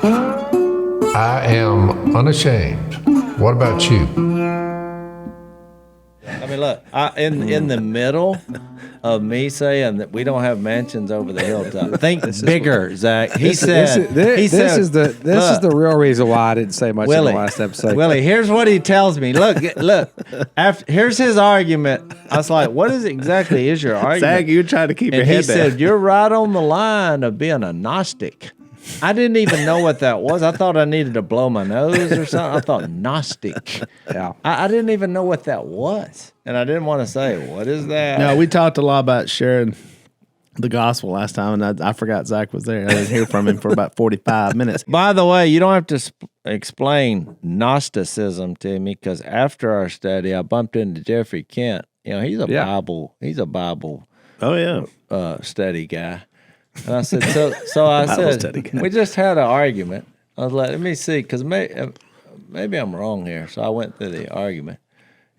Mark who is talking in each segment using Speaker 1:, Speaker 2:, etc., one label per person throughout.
Speaker 1: I am unashamed. What about you?
Speaker 2: I mean, look, in the middle of me saying that we don't have mansions over the hilltop. Think bigger, Zach. This is
Speaker 3: the real reason why I didn't say much in the last episode.
Speaker 2: Willie, here's what he tells me. Look. Here's his argument. I was like, what exactly is your argument?
Speaker 4: Zach, you're trying to keep your head down.
Speaker 2: He said, you're right on the line of being a Gnostic. I didn't even know what that was. I thought I needed to blow my nose or something. I thought Gnostic.
Speaker 3: Yeah.
Speaker 2: I didn't even know what that was. And I didn't want to say, what is that?
Speaker 4: No, we talked a lot about sharing the gospel last time, and I forgot Zach was there. I didn't hear from him for about 45 minutes.
Speaker 2: By the way, you don't have to explain Gnosticism to me, because after our study, I bumped into Jeffrey Kent. You know, he's a Bible
Speaker 4: Oh, yeah.
Speaker 2: study guy. And I said, so I said, we just had an argument. I was like, let me see, because maybe I'm wrong here. So I went through the argument,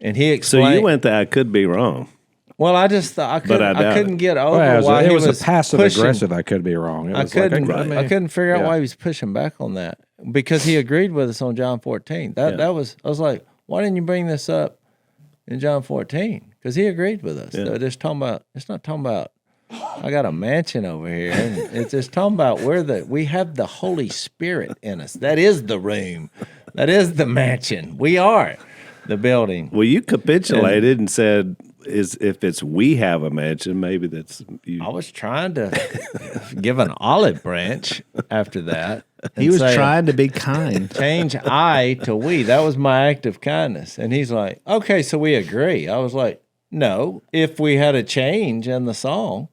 Speaker 2: and he explained.
Speaker 4: So you went that I could be wrong.
Speaker 2: Well, I just thought I couldn't get over why
Speaker 3: it
Speaker 2: he
Speaker 3: was
Speaker 2: was
Speaker 3: a passive
Speaker 2: pushing.
Speaker 3: aggressive. I could be wrong.
Speaker 2: I couldn't figure out why he was pushing back on that, because he agreed with us on John 14. I was like, why didn't you bring this up in John 14? Because he agreed with us.
Speaker 4: Yeah.
Speaker 2: It's not talking about I got a mansion over here, and it's just talking about we have the Holy Spirit in us. That is the room. That is the mansion. We are the building.
Speaker 4: Well, you capitulated and said, if it's we have a mansion, maybe that's you.
Speaker 2: I was trying to give an olive branch after that.
Speaker 4: He was trying to be kind.
Speaker 2: Change I to we. That was my act of kindness. And he's like, okay, so we agree. I was like, no, if we had a change in the song,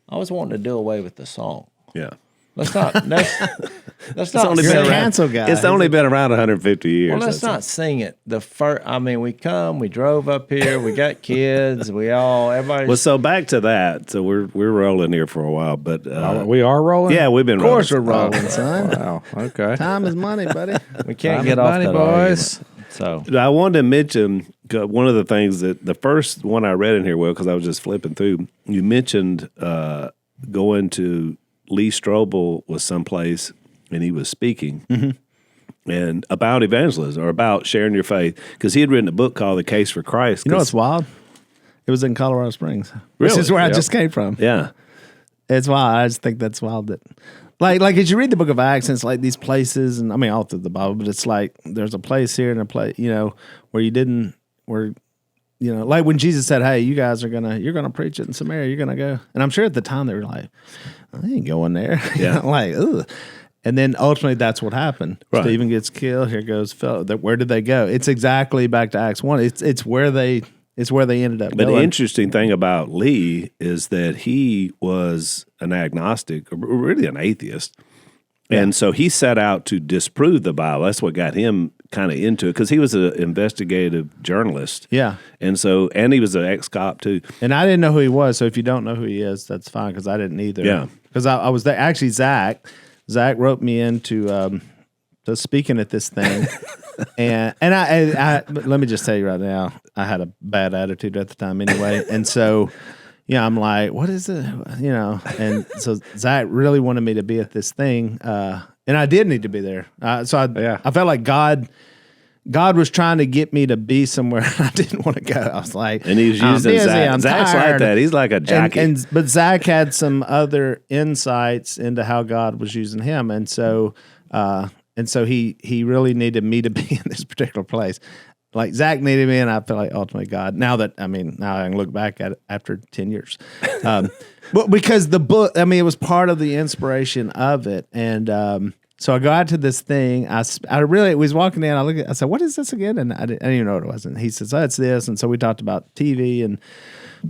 Speaker 2: I was wanting to do away with the song.
Speaker 4: Yeah.
Speaker 2: Let's not
Speaker 4: only been cancel guy. It's only been around 150 years.
Speaker 2: Well, let's not sing it. We drove up here, we got kids, everybody.
Speaker 4: Well, so back to that. So we're rolling here for a while, but
Speaker 3: we are rolling.
Speaker 4: Yeah, we've been.
Speaker 3: Of course,
Speaker 4: rolling.
Speaker 3: we're rolling, son. Wow. Okay.
Speaker 4: Time is money, buddy.
Speaker 2: We can't get off that boys. So
Speaker 4: I wanted to mention one of the things that the first one I read in here, because I was just flipping through. You mentioned going to Lee Strobel was someplace and he was speaking and about evangelism or about sharing your faith, because he had written a book called The Case for Christ.
Speaker 5: You know what's wild? It was in Colorado Springs.
Speaker 4: Really?
Speaker 5: This is where I just came from.
Speaker 4: Yeah.
Speaker 5: It's wild. I just think that's wild that like as you read the book of Acts, and it's like these places, and I mean all through the Bible, but it's like there's a place here and a place, where like when Jesus said, "Hey, you guys you're gonna preach it in Samaria, you're gonna go," and I'm sure at the time they were like, "I ain't going there,"
Speaker 4: yeah,
Speaker 5: like, ugh. And then ultimately that's what happened. Right. Stephen gets killed. Here goes Philip. Where did they go? It's exactly back to Acts 1. It's where they ended up.
Speaker 4: But
Speaker 5: going.
Speaker 4: The interesting thing about Lee is that he was an agnostic, really an atheist. Yeah. And so he set out to disprove the Bible. That's what got him kind of into it, because he was an investigative journalist.
Speaker 5: Yeah.
Speaker 4: And he was an ex-cop too.
Speaker 5: And I didn't know who he was, so if you don't know who he is, that's fine, because I didn't either.
Speaker 4: Yeah.
Speaker 5: Because I was there. Actually, Zach wrote me into to speaking at this thing. and I let me just tell you right now, I had a bad attitude at the time anyway. And so, I'm like, what is it? And so Zach really wanted me to be at this thing. And I did need to be there. I felt like God was trying to get me to be somewhere I didn't want to go. I was like,
Speaker 4: and he's using Zach. Zach's like that. He's like a jockey.
Speaker 5: But Zach had some other insights into how God was using him, and so he really needed me to be in this particular place. Like Zach needed me, and I feel like ultimately God. Now I can look back at it after 10 years. But because the book, it was part of the inspiration of it, and so I got to this thing. I really was walking in. I said, "What is this again?" And I didn't even know what it was. And he says, "Oh, it's this." And so we talked about TV and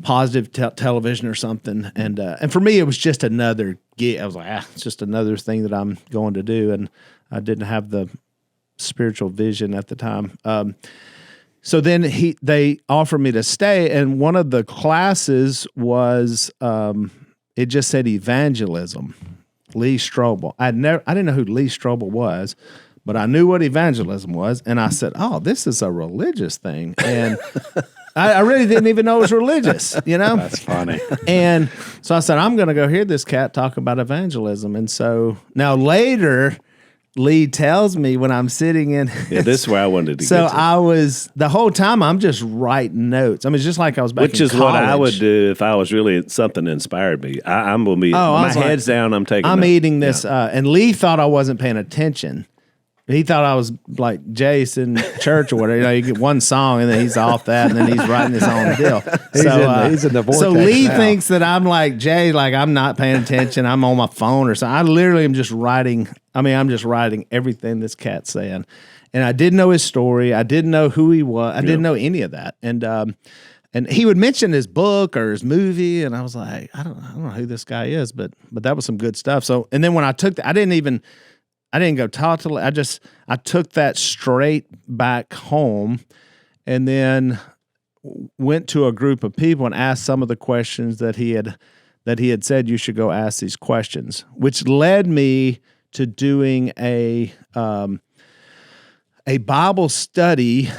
Speaker 5: positive television or something. And for me, it was just another gig. I was like, it's just another thing that I'm going to do. And I didn't have the spiritual vision at the time. So then they offered me to stay, and one of the classes was it just said evangelism. Lee Strobel. I didn't know who Lee Strobel was, but I knew what evangelism was, and I said, "Oh, this is a religious thing," and I really didn't even know it was religious.
Speaker 3: That's funny.
Speaker 5: And so I said, "I'm going to go hear this cat talk about evangelism." And so now later, Lee tells me when I'm sitting in.
Speaker 4: Yeah, this is where I wanted to
Speaker 5: So
Speaker 4: get to.
Speaker 5: I was, the whole time I'm just writing notes. I mean, it's just like I was back
Speaker 4: Which
Speaker 5: in
Speaker 4: is what I
Speaker 5: college.
Speaker 4: would do if I was really something inspired me. I'm going to be,
Speaker 5: I
Speaker 4: my
Speaker 5: was like,
Speaker 4: head's down, I'm taking
Speaker 5: I'm
Speaker 4: notes.
Speaker 5: eating this. And Lee thought I wasn't paying attention. He thought I was like Jase in church or whatever. You know, you get one song and then he's off that, and then he's writing his own deal.
Speaker 3: He's in the vortex
Speaker 5: So Lee
Speaker 3: now.
Speaker 5: thinks that I'm like Jay, like I'm not paying attention. I'm on my phone or something. I literally am just writing. I mean, I'm just writing everything this cat's saying. And I didn't know his story. I didn't know who he was. I didn't know any of that. And he would mention his book or his movie, and I was like, I don't know who this guy is, but that was some good stuff. So, and then when I took I didn't go talk to. I took that straight back home, and then went to a group of people and asked some of the questions that he had said you should go ask these questions, which led me to doing a Bible study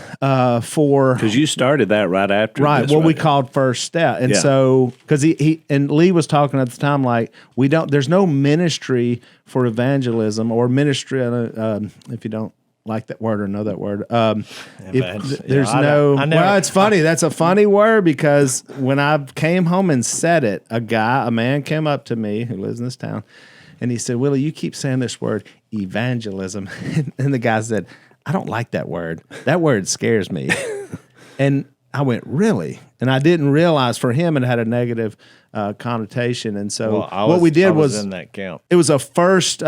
Speaker 5: for,
Speaker 4: Because you started that right after
Speaker 5: right,
Speaker 4: this,
Speaker 5: what we
Speaker 4: right?
Speaker 5: called First Step. And
Speaker 4: Yeah.
Speaker 5: so, because he and Lee was talking at the time, like, there's no ministry for evangelism or ministry, if you don't like that word or know that word. There's no, well, it's funny. That's a funny word, because when I came home and said it, a man came up to me who lives in this town, and he said, Willie, you keep saying this word, evangelism. And the guy said, I don't like that word. That word scares me. And I went, really? And I didn't realize for him it had a negative connotation. And so what we did was
Speaker 2: in that camp.
Speaker 5: it was a first.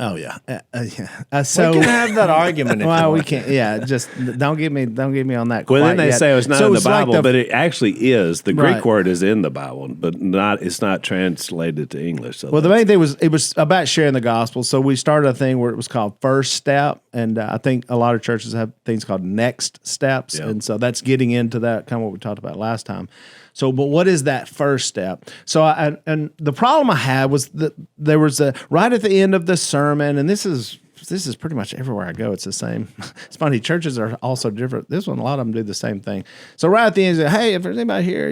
Speaker 5: So
Speaker 2: We can have that argument. If you
Speaker 5: well, we
Speaker 2: want.
Speaker 5: can't. Yeah, just don't get me on that.
Speaker 4: Well,
Speaker 5: quite
Speaker 4: then they
Speaker 5: yet.
Speaker 4: say it's not
Speaker 5: So
Speaker 4: in the
Speaker 5: it's like
Speaker 4: Bible, but it actually is. The Greek
Speaker 5: Right.
Speaker 4: word is in the Bible, but it's not translated to English. So
Speaker 5: Well, the main thing was it was about sharing the gospel. So we started a thing where it was called First Step, and I think a lot of churches have things called Next Steps,
Speaker 4: Yeah.
Speaker 5: and so that's getting into that kind of what we talked about last time. So, but what is that first step? So, and the problem I had was that there was right at the end of the sermon, and this is pretty much everywhere I go. It's the same. It's funny. Churches are also different. This one, a lot of them do the same thing. So right at the end, hey, if there's anybody here,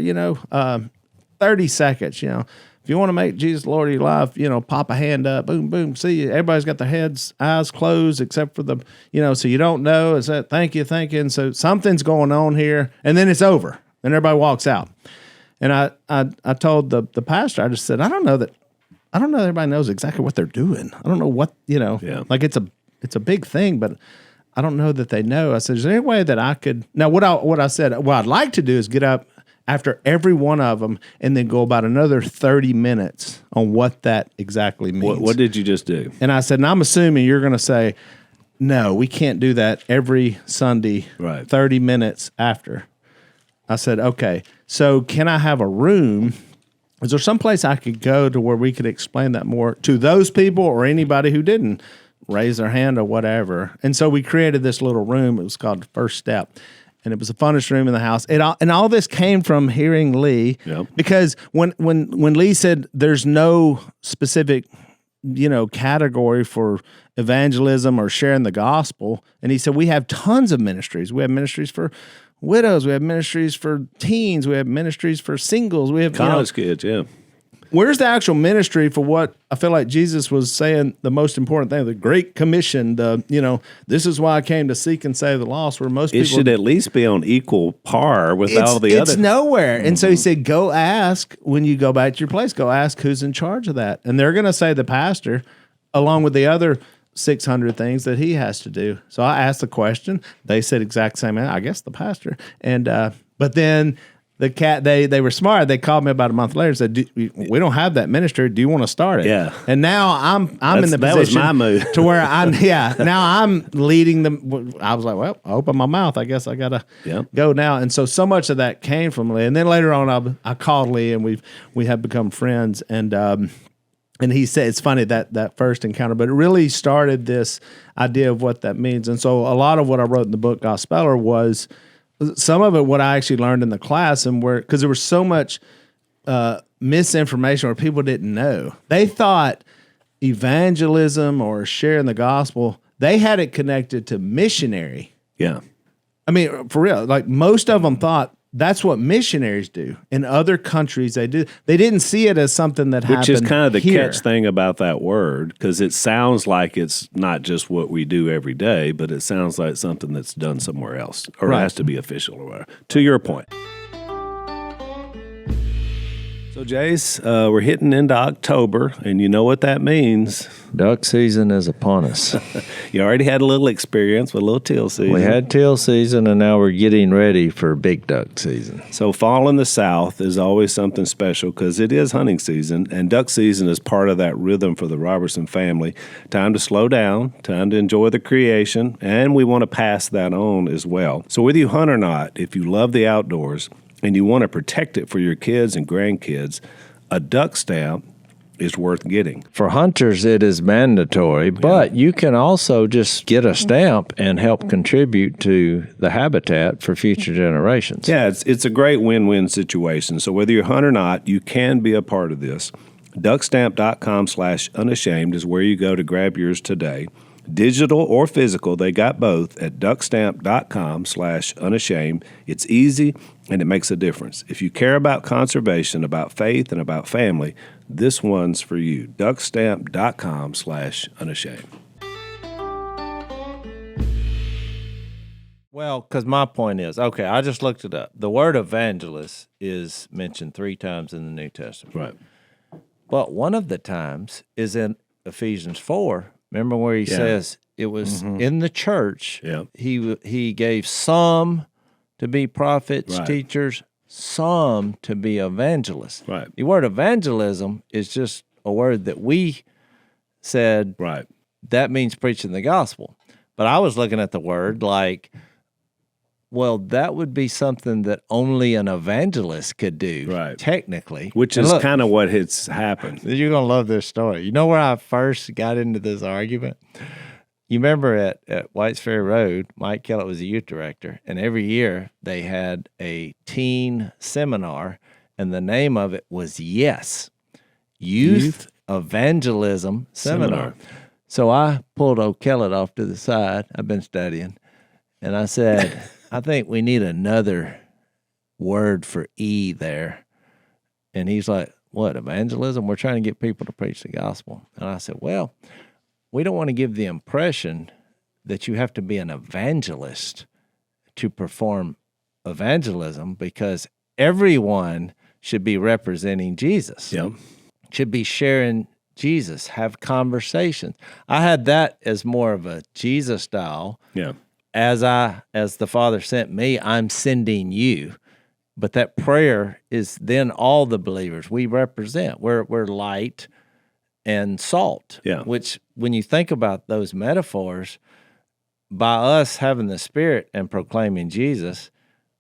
Speaker 5: 30 seconds, if you want to make Jesus Lord of your life, pop a hand up, boom, boom. See you. Everybody's got their eyes closed, except for the, so you don't know. It's that thank you. And so something's going on here, and then it's over, and everybody walks out. And I told the pastor, I just said, I don't know that everybody knows exactly what they're doing. I don't know what, like it's a big thing, but I don't know that they know. I said, is there any way that I could, now what I said, what I'd like to do is get up after every one of them and then go about another 30 minutes on what that exactly means.
Speaker 4: what did you just do?
Speaker 5: And I said, and I'm assuming you're going to say, no, we can't do that every Sunday,
Speaker 4: Right.
Speaker 5: 30 minutes after. I said, okay, so can I have a room? Is there some place I could go to where we could explain that more to those people or anybody who didn't raise their hand or whatever? And so we created this little room. It was called First Step. And it was the funnest room in the house. And all this came from hearing Lee.
Speaker 4: Yep.
Speaker 5: Because when Lee said there's no specific category for evangelism or sharing the gospel, and he said we have tons of ministries. We have ministries for widows. We have ministries for teens. We have ministries for singles. We have
Speaker 4: College kids, yeah.
Speaker 5: Where's the actual ministry for what I feel like Jesus was saying the most important thing, the Great Commission, this is why I came to seek and save the lost, where most
Speaker 4: It
Speaker 5: people...
Speaker 4: should at least be on equal par with all the
Speaker 5: It's
Speaker 4: other.
Speaker 5: nowhere. And so he said, go ask when you go back to your place, go ask who's in charge of that. And they're going to say the pastor, along with the other 600 things that he has to do. So I asked the question. They said exact same, I guess the pastor. And but then they were smart. They called me about a month later and said, we don't have that ministry. Do you want to start it?
Speaker 4: Yeah.
Speaker 5: And now I'm in the position.
Speaker 4: That was my move.
Speaker 5: To where now I'm leading them. I was like, well, I opened my mouth. I guess I got to go now. And so much of that came from Lee. And then later on, I called Lee and we have become friends. And he said, it's funny that first encounter, but it really started this idea of what that means. And so a lot of what I wrote in the book, Gospeller, was some of it what I actually learned in the class, and because there was so much misinformation where people didn't know. They thought evangelism or sharing the gospel, they had it connected to missionary.
Speaker 4: Yeah.
Speaker 5: I mean, for real, like most of them thought that's what missionaries do. In other countries, they do. They didn't see it as something that happened
Speaker 4: Which is kind of the
Speaker 5: here.
Speaker 4: catch thing about that word, because it sounds like it's not just what we do every day, but it sounds like something that's done somewhere else, or
Speaker 5: Right.
Speaker 4: has to be official or whatever. To your point. So, Jase, we're hitting into October, and you know what that means.
Speaker 2: Duck season is upon us.
Speaker 4: You already had a little experience with a little teal season.
Speaker 2: We had teal season, and now we're getting ready for big duck season.
Speaker 4: So fall in the South is always something special because it is hunting season, and duck season is part of that rhythm for the Robertson family. Time to slow down, time to enjoy the creation, and we want to pass that on as well. So whether you hunt or not, if you love the outdoors and you want to protect it for your kids and grandkids, a duck stamp is worth getting.
Speaker 2: For hunters, it is mandatory, but you can also just get a stamp and help contribute to the habitat for future generations.
Speaker 4: Yeah, it's a great win-win situation. So whether you hunt or not, you can be a part of this. Duckstamp.com/unashamed is where you go to grab yours today. Digital or physical, they got both at duckstamp.com/unashamed. It's easy and it makes a difference. If you care about conservation, about faith, and about family, this one's for you. Duckstamp.com/unashamed.
Speaker 2: Well, because my point is, okay, I just looked it up. The word evangelist is mentioned 3 times in the New Testament.
Speaker 4: Right.
Speaker 2: But one of the times is in Ephesians 4. Remember where he says it was in the church.
Speaker 4: Yeah.
Speaker 2: He gave some to be prophets,
Speaker 4: Right.
Speaker 2: teachers, some to be evangelists.
Speaker 4: Right.
Speaker 2: The word evangelism is just a word that we said
Speaker 4: Right.
Speaker 2: that means preaching the gospel. But I was looking at the word like, well, that would be something that only an evangelist could do,
Speaker 4: Right.
Speaker 2: technically.
Speaker 4: Which
Speaker 2: And
Speaker 4: is
Speaker 2: look,
Speaker 4: kind of what has happened.
Speaker 2: you're going to love this story. You know where I first got into this argument? You remember at Whites Ferry Road, Mike Kellett was the youth director, and every year they had a teen seminar, and the name of it was YES, Youth Evangelism Seminar. So I pulled old Kellett off to the side. I've been studying, and I said, I think we need another word for E there. And he's like, what, evangelism? We're trying to get people to preach the gospel. And I said, well, we don't want to give the impression that you have to be an evangelist to perform evangelism, because everyone should be representing Jesus.
Speaker 4: Yeah.
Speaker 2: Should be sharing Jesus, have conversations. I had that as more of a Jesus style.
Speaker 4: Yeah.
Speaker 2: As the Father sent me, I'm sending you. But that prayer is then all the believers we represent. We're light and salt.
Speaker 4: Yeah.
Speaker 2: Which, when you think about those metaphors, by us having the Spirit and proclaiming Jesus,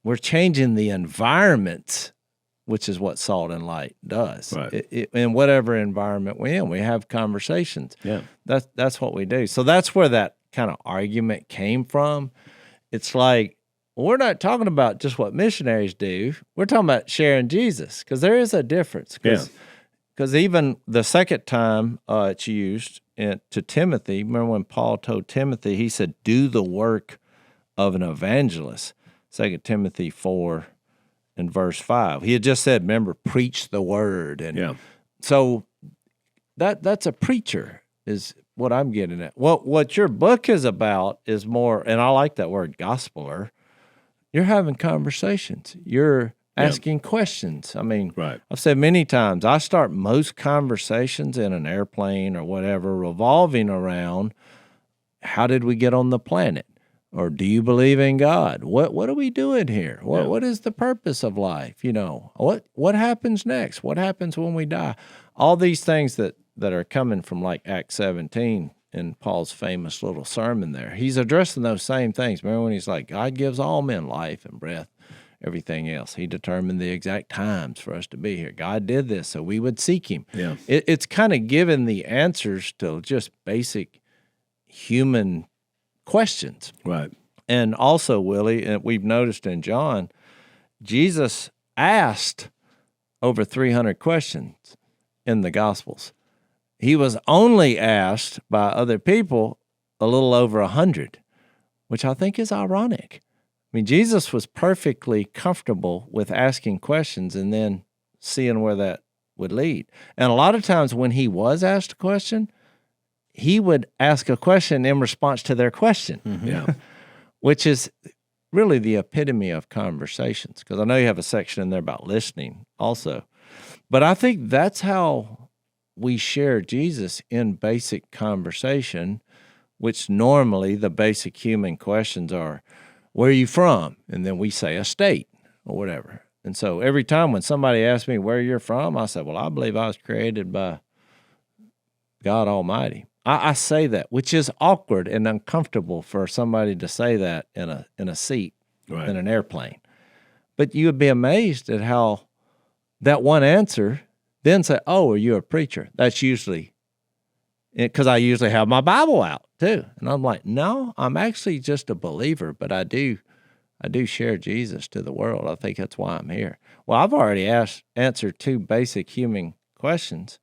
Speaker 2: we're changing the environments, which is what salt and light does.
Speaker 4: Right.
Speaker 2: In whatever environment we're in, we have conversations.
Speaker 4: Yeah.
Speaker 2: That's what we do. So that's where that kind of argument came from. It's like, well, we're not talking about just what missionaries do. We're talking about sharing Jesus, because there is a difference. Because even the second time it's used to Timothy, remember when Paul told Timothy, he said, do the work of an evangelist. 2 Timothy 4 and verse 5. He had just said, remember, preach the word. And so that's a preacher is what I'm getting at. What your book is about is more, and I like that word, gospeler. You're having conversations. You're asking questions. I mean, I've said many times, I start most conversations in an airplane or whatever revolving around, how did we get on the planet? Or do you believe in God? What are we doing here? What is the purpose of life? You know, what happens next? What happens when we die? All these things that are coming from like Acts 17 in Paul's famous little sermon there. He's addressing those same things. Remember when he's like, God gives all men life and breath, everything else. He determined the exact times for us to be here. God did this so we would seek him.
Speaker 4: Yeah.
Speaker 2: It's kind of giving the answers to just basic human questions.
Speaker 4: Right.
Speaker 2: And also, Willie, and we've noticed in John, Jesus asked over 300 questions in the Gospels. He was only asked by other people a little over 100, which I think is ironic. I mean, Jesus was perfectly comfortable with asking questions and then seeing where that would lead. And a lot of times when he was asked a question, he would ask a question in response to their question,
Speaker 4: Yeah.
Speaker 2: which is really the epitome of conversations. Because I know you have a section in there about listening also. But I think that's how we share Jesus in basic conversation, which normally the basic human questions are, where are you from? And then we say a state or whatever. And so every time when somebody asks me where you're from, I say, well, I believe I was created by God Almighty. I say that, which is awkward and uncomfortable for somebody to say that in a seat
Speaker 4: Right.
Speaker 2: in an airplane. But you would be amazed at how that one answer then say, oh, are you a preacher? That's usually, because I usually have my Bible out too. And I'm like, no, I'm actually just a believer, but I do share Jesus to the world. I think that's why I'm here. Well, I've already answered 2 basic human questions,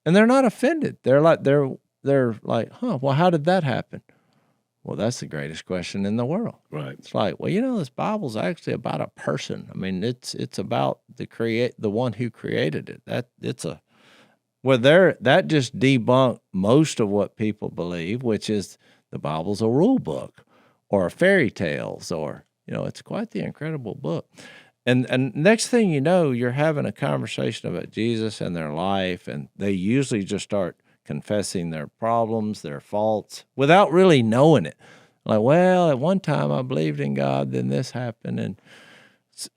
Speaker 2: and they're not offended. They're like, huh, well, how did that happen? Well, that's the greatest question in the world.
Speaker 4: Right.
Speaker 2: It's like, well, this Bible's actually about a person. I mean, it's about the one who created it. That just debunked most of what people believe, which is the Bible's a rule book or fairy tales, or it's quite the incredible book. And next thing you know, you're having a conversation about Jesus and their life, and they usually just start confessing their problems, their faults, without really knowing it. Like, well, at one time I believed in God, then this happened. And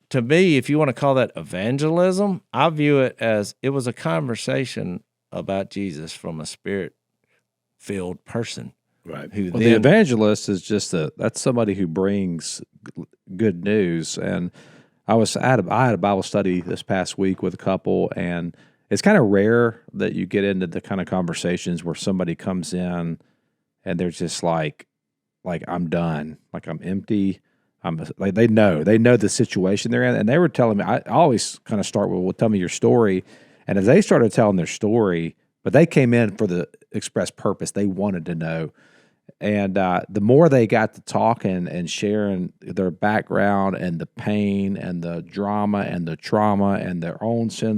Speaker 2: to me, if you want to call that evangelism, I view it as it was a conversation about Jesus from a spirit-filled person.
Speaker 4: Right.
Speaker 2: Who
Speaker 3: Well, the evangelist is just that's somebody who brings good news. And I had a Bible study this past week with a couple, and it's kind of rare that you get into the kind of conversations where somebody comes in and they're just like I'm done, like I'm empty. Like they know the situation they're in, and they were telling me. I always kind of start with, "Well, tell me your story," and as they started telling their story, but they came in for the express purpose. They wanted to know. And the more they got to talking and sharing their background and the pain and the drama and the trauma and their own sin,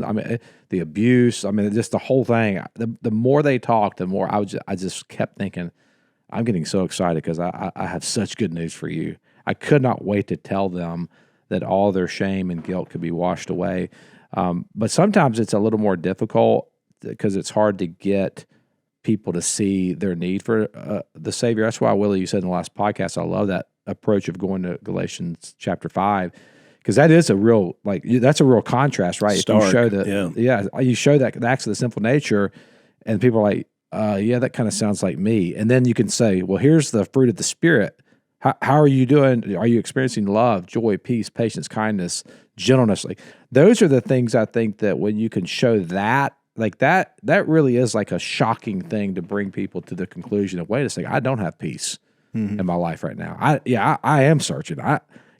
Speaker 3: the abuse, just the whole thing. The more they talked, the more I just kept thinking, I'm getting so excited because I have such good news for you. I could not wait to tell them that all their shame and guilt could be washed away. But sometimes it's a little more difficult because it's hard to get people to see their need for the Savior. That's why, Willie, you said in the last podcast, I love that approach of going to Galatians chapter 5, because that is that's a real contrast, right?
Speaker 4: Stark,
Speaker 3: if you show you show that the acts of the sinful nature, and people are like, that kind of sounds like me. And then you can say, well, here's the fruit of the Spirit. How are you doing? Are you experiencing love, joy, peace, patience, kindness, gentleness? Like those are the things I think that when you can show that, like that really is like a shocking thing to bring people to the conclusion of, wait a second, I don't have peace in my life right now. I am searching.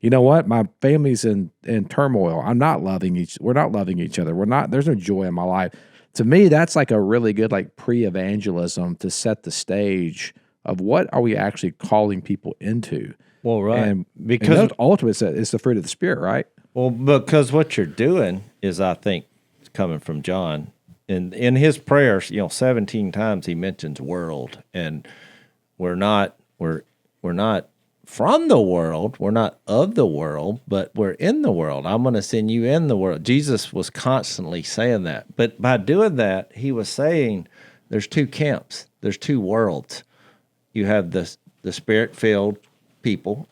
Speaker 3: You know what? My family's in turmoil. We're not loving each other. There's no joy in my life. To me, that's like a really good like pre-evangelism to set the stage of what are we actually calling people into.
Speaker 2: Well, right.
Speaker 3: And because ultimately it's the fruit of the Spirit, right?
Speaker 2: Well, because what you're doing is, I think, coming from John, in his prayers, 17 times he mentions world, and we're not from the world, we're not of the world, but we're in the world. I'm going to send you in the world. Jesus was constantly saying that, but by doing that, he was saying there's 2 camps, there's 2 worlds. You have the Spirit-filled people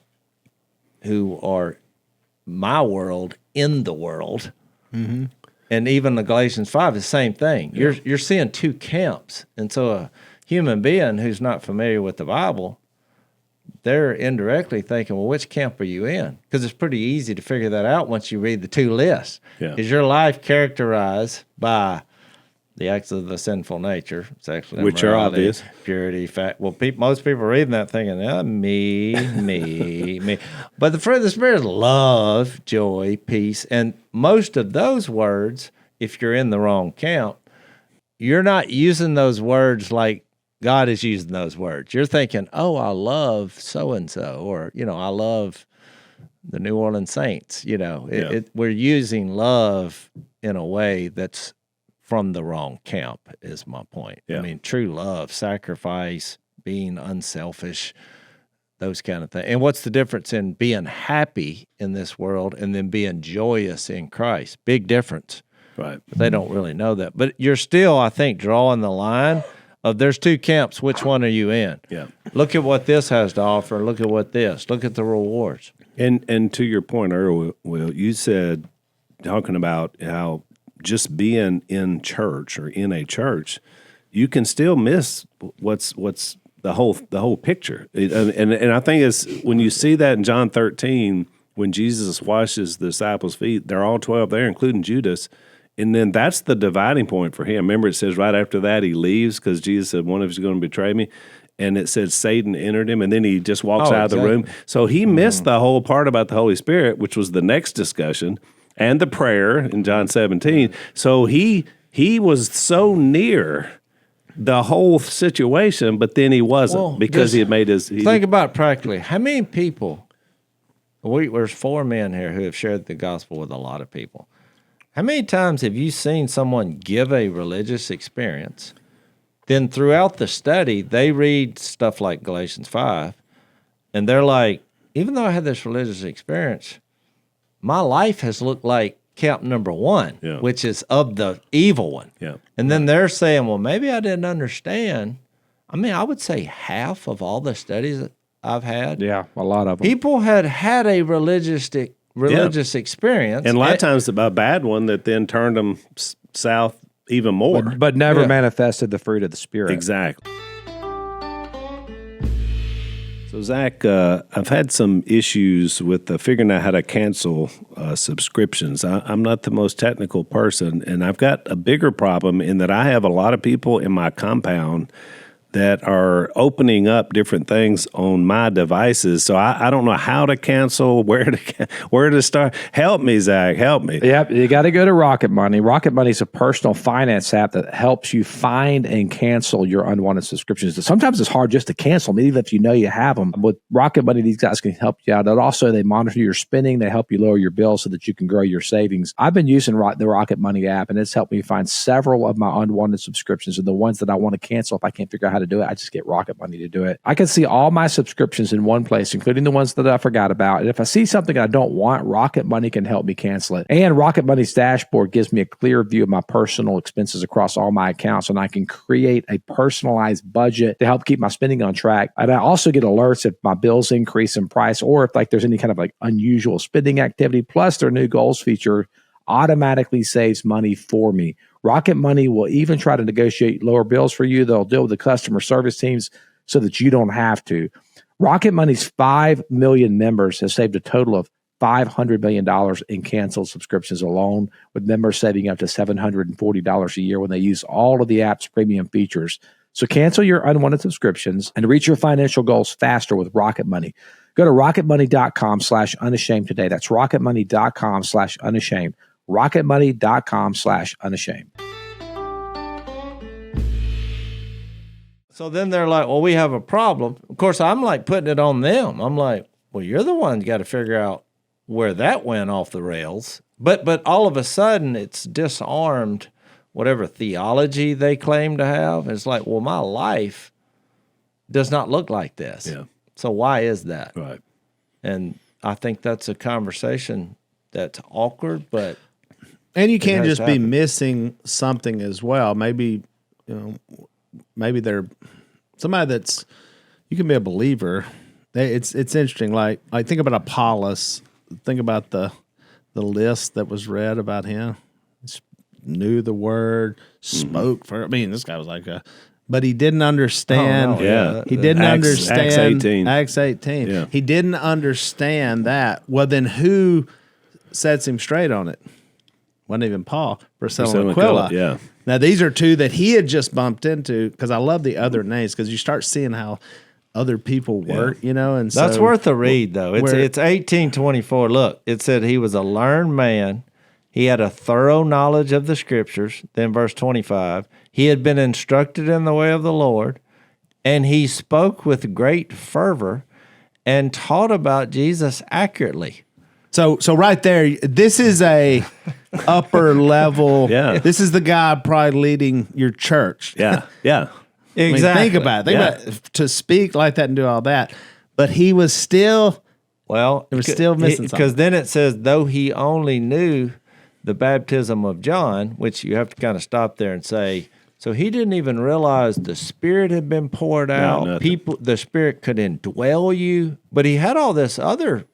Speaker 2: who are my world in the world. Mm-hmm. And even the Galatians 5 is the same thing. Yeah. You're seeing 2 camps. And so a human being who's not familiar with the Bible, they're indirectly thinking, well, which camp are you in? Because it's pretty easy to figure that out once you read the 2 lists. Yeah. Is your life characterized by the acts of the sinful nature, sexual immorality,
Speaker 4: which are obvious,
Speaker 2: purity, fat? Well, most people are reading that thinking, me. But the fruit of the Spirit is love, joy, peace, and most of those words, if you're in the wrong camp, you're not using those words like God is using those words. You're thinking, oh, I love so-and-so, or, I love the New Orleans Saints. We're using love in a way that's from the wrong camp, is my point.
Speaker 4: Yeah.
Speaker 2: I mean, true love, sacrifice, being unselfish, those kind of things. And what's the difference in being happy in this world and then being joyous in Christ? Big difference.
Speaker 4: Right.
Speaker 2: But they don't really know that. But you're still, I think, drawing the line of there's two camps. Which one are you in?
Speaker 4: Yeah.
Speaker 2: Look at what this has to offer. Look at what this. Look at the rewards.
Speaker 4: And to your point earlier, Will, you said, talking about how just being in church or in a church, you can still miss what's the whole picture. And I think it's when you see that in John 13, when Jesus washes the disciples' feet, they're all 12 there, including Judas. And then that's the dividing point for him. Remember, it says right after that he leaves because Jesus said, one of you is going to betray me. And it said Satan entered him, and then he just walks out of the room. So he missed the whole part about the Holy Spirit, which was the next discussion, and the prayer in John 17. So he was so near the whole situation, but then he wasn't because he had made his...
Speaker 2: Think about it practically. How many people... There's 4 men here who have shared the gospel with a lot of people. How many times have you seen someone give a religious experience, then throughout the study, they read stuff like Galatians 5, and they're like, even though I had this religious experience, my life has looked like camp number 1, which is of the evil one.
Speaker 4: Yeah.
Speaker 2: And then they're saying, well, maybe I didn't understand. I mean, I would say half of all the studies that I've had.
Speaker 3: Yeah, a lot of them.
Speaker 2: People had a religious experience.
Speaker 4: And a lot of times a bad one that then turned them south even more.
Speaker 3: But never manifested the fruit of the Spirit.
Speaker 4: Exactly. So, Zach, I've had some issues with figuring out how to cancel subscriptions. I'm not the most technical person, and I've got a bigger problem in that I have a lot of people in my compound that are opening up different things on my devices. So I don't know how to cancel, where to start. Help me, Zach. Help me.
Speaker 3: Yep, you got to go to Rocket Money. Rocket Money is a personal finance app that helps you find and cancel your unwanted subscriptions. Sometimes it's hard just to cancel them, even if you know you have them. With Rocket Money, these guys can help you out. And also, they monitor your spending. They help you lower your bills so that you can grow your savings. I've been using the Rocket Money app, and it's helped me find several of my unwanted subscriptions. And the ones that I want to cancel, if I can't figure out how to do it, I just get Rocket Money to do it. I can see all my subscriptions in one place, including the ones that I forgot about. And if I see something I don't want, Rocket Money can help me cancel it. And Rocket Money's dashboard gives me a clear view of my personal expenses across all my accounts, and I can create a personalized budget to help keep my spending on track. And I also get alerts if my bills increase in price or if there's any kind of unusual spending activity. Plus, their new goals feature automatically saves money for me. Rocket Money will even try to negotiate lower bills for you. They'll deal with the customer service teams so that you don't have to. Rocket Money's 5 million members have saved a total of $500 million in canceled subscriptions alone, with members saving up to $740 a year when they use all of the app's premium features. So cancel your unwanted subscriptions and reach your financial goals faster with Rocket Money. Go to rocketmoney.com/unashamed today. That's rocketmoney.com/unashamed. rocketmoney.com/unashamed.
Speaker 2: So then they're like, well, we have a problem. Of course, I'm putting it on them. I'm like, well, you're the one got to figure out where that went off the rails. But all of a sudden, it's disarmed whatever theology they claim to have. It's like, well, my life does not look like this.
Speaker 4: Yeah.
Speaker 2: So why is that?
Speaker 4: Right.
Speaker 2: And I think that's a conversation that's awkward, but...
Speaker 5: And you can't just be missing something as well. Maybe, maybe they're somebody that's, you can be a believer. It's interesting. Like think about Apollos. Think about the list that was read about him. Knew the word, spoke for. This guy was but he didn't understand.
Speaker 2: Oh, no,
Speaker 5: he didn't understand.
Speaker 4: Acts 18.
Speaker 5: Acts 18.
Speaker 4: Yeah.
Speaker 5: He didn't understand that. Well, then who sets him straight on it? Wasn't even Paul. Priscilla and Aquila.
Speaker 4: Yeah.
Speaker 5: Now, these are two that he had just bumped into, because I love the other names, because you start seeing how other people work, and
Speaker 2: that's
Speaker 5: so,
Speaker 2: worth a read, though. It's 1824. Look, it said he was a learned man. He had a thorough knowledge of the Scriptures. Then verse 25, he had been instructed in the way of the Lord, and he spoke with great fervor and taught about Jesus accurately.
Speaker 5: So right there, this is a upper level.
Speaker 4: Yeah.
Speaker 5: This is the guy probably leading your church.
Speaker 4: Yeah. Yeah.
Speaker 5: I mean, think about it. Think about it. To speak like that and do all that. But he was still,
Speaker 2: Well,
Speaker 5: it was still missing something.
Speaker 2: because then it says, though he only knew the baptism of John, which you have to kind of stop there and say, so he didn't even realize the Spirit had been poured out.
Speaker 4: nothing.
Speaker 2: The Spirit could indwell you, but he had all this other.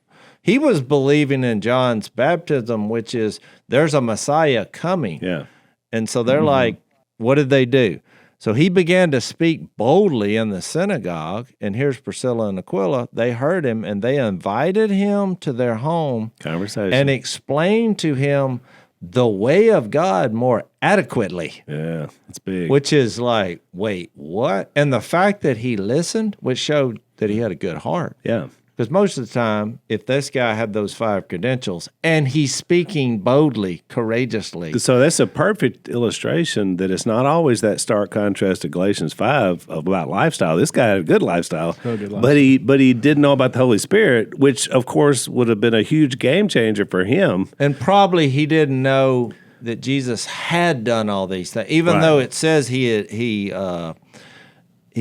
Speaker 2: He was believing in John's baptism, which is there's a Messiah coming.
Speaker 4: Yeah.
Speaker 2: And so they're like, what did they do? So he began to speak boldly in the synagogue, and here's Priscilla and Aquila. They heard him, and they invited him to their home
Speaker 4: Conversation.
Speaker 2: and explained to him the way of God more adequately,
Speaker 4: Yeah. It's big.
Speaker 2: which is like, wait, what? And the fact that he listened, which showed that he had a good heart.
Speaker 4: Yeah.
Speaker 2: Because most of the time, if this guy had those 5 credentials and he's speaking boldly, courageously,
Speaker 4: So that's a perfect illustration that it's not always that stark contrast to Galatians 5 about lifestyle. This guy had a good lifestyle, but he didn't know about the Holy Spirit, which of course would have been a huge game changer for him.
Speaker 2: and probably he didn't know that Jesus had done all these things, even
Speaker 4: Right.
Speaker 2: though it says he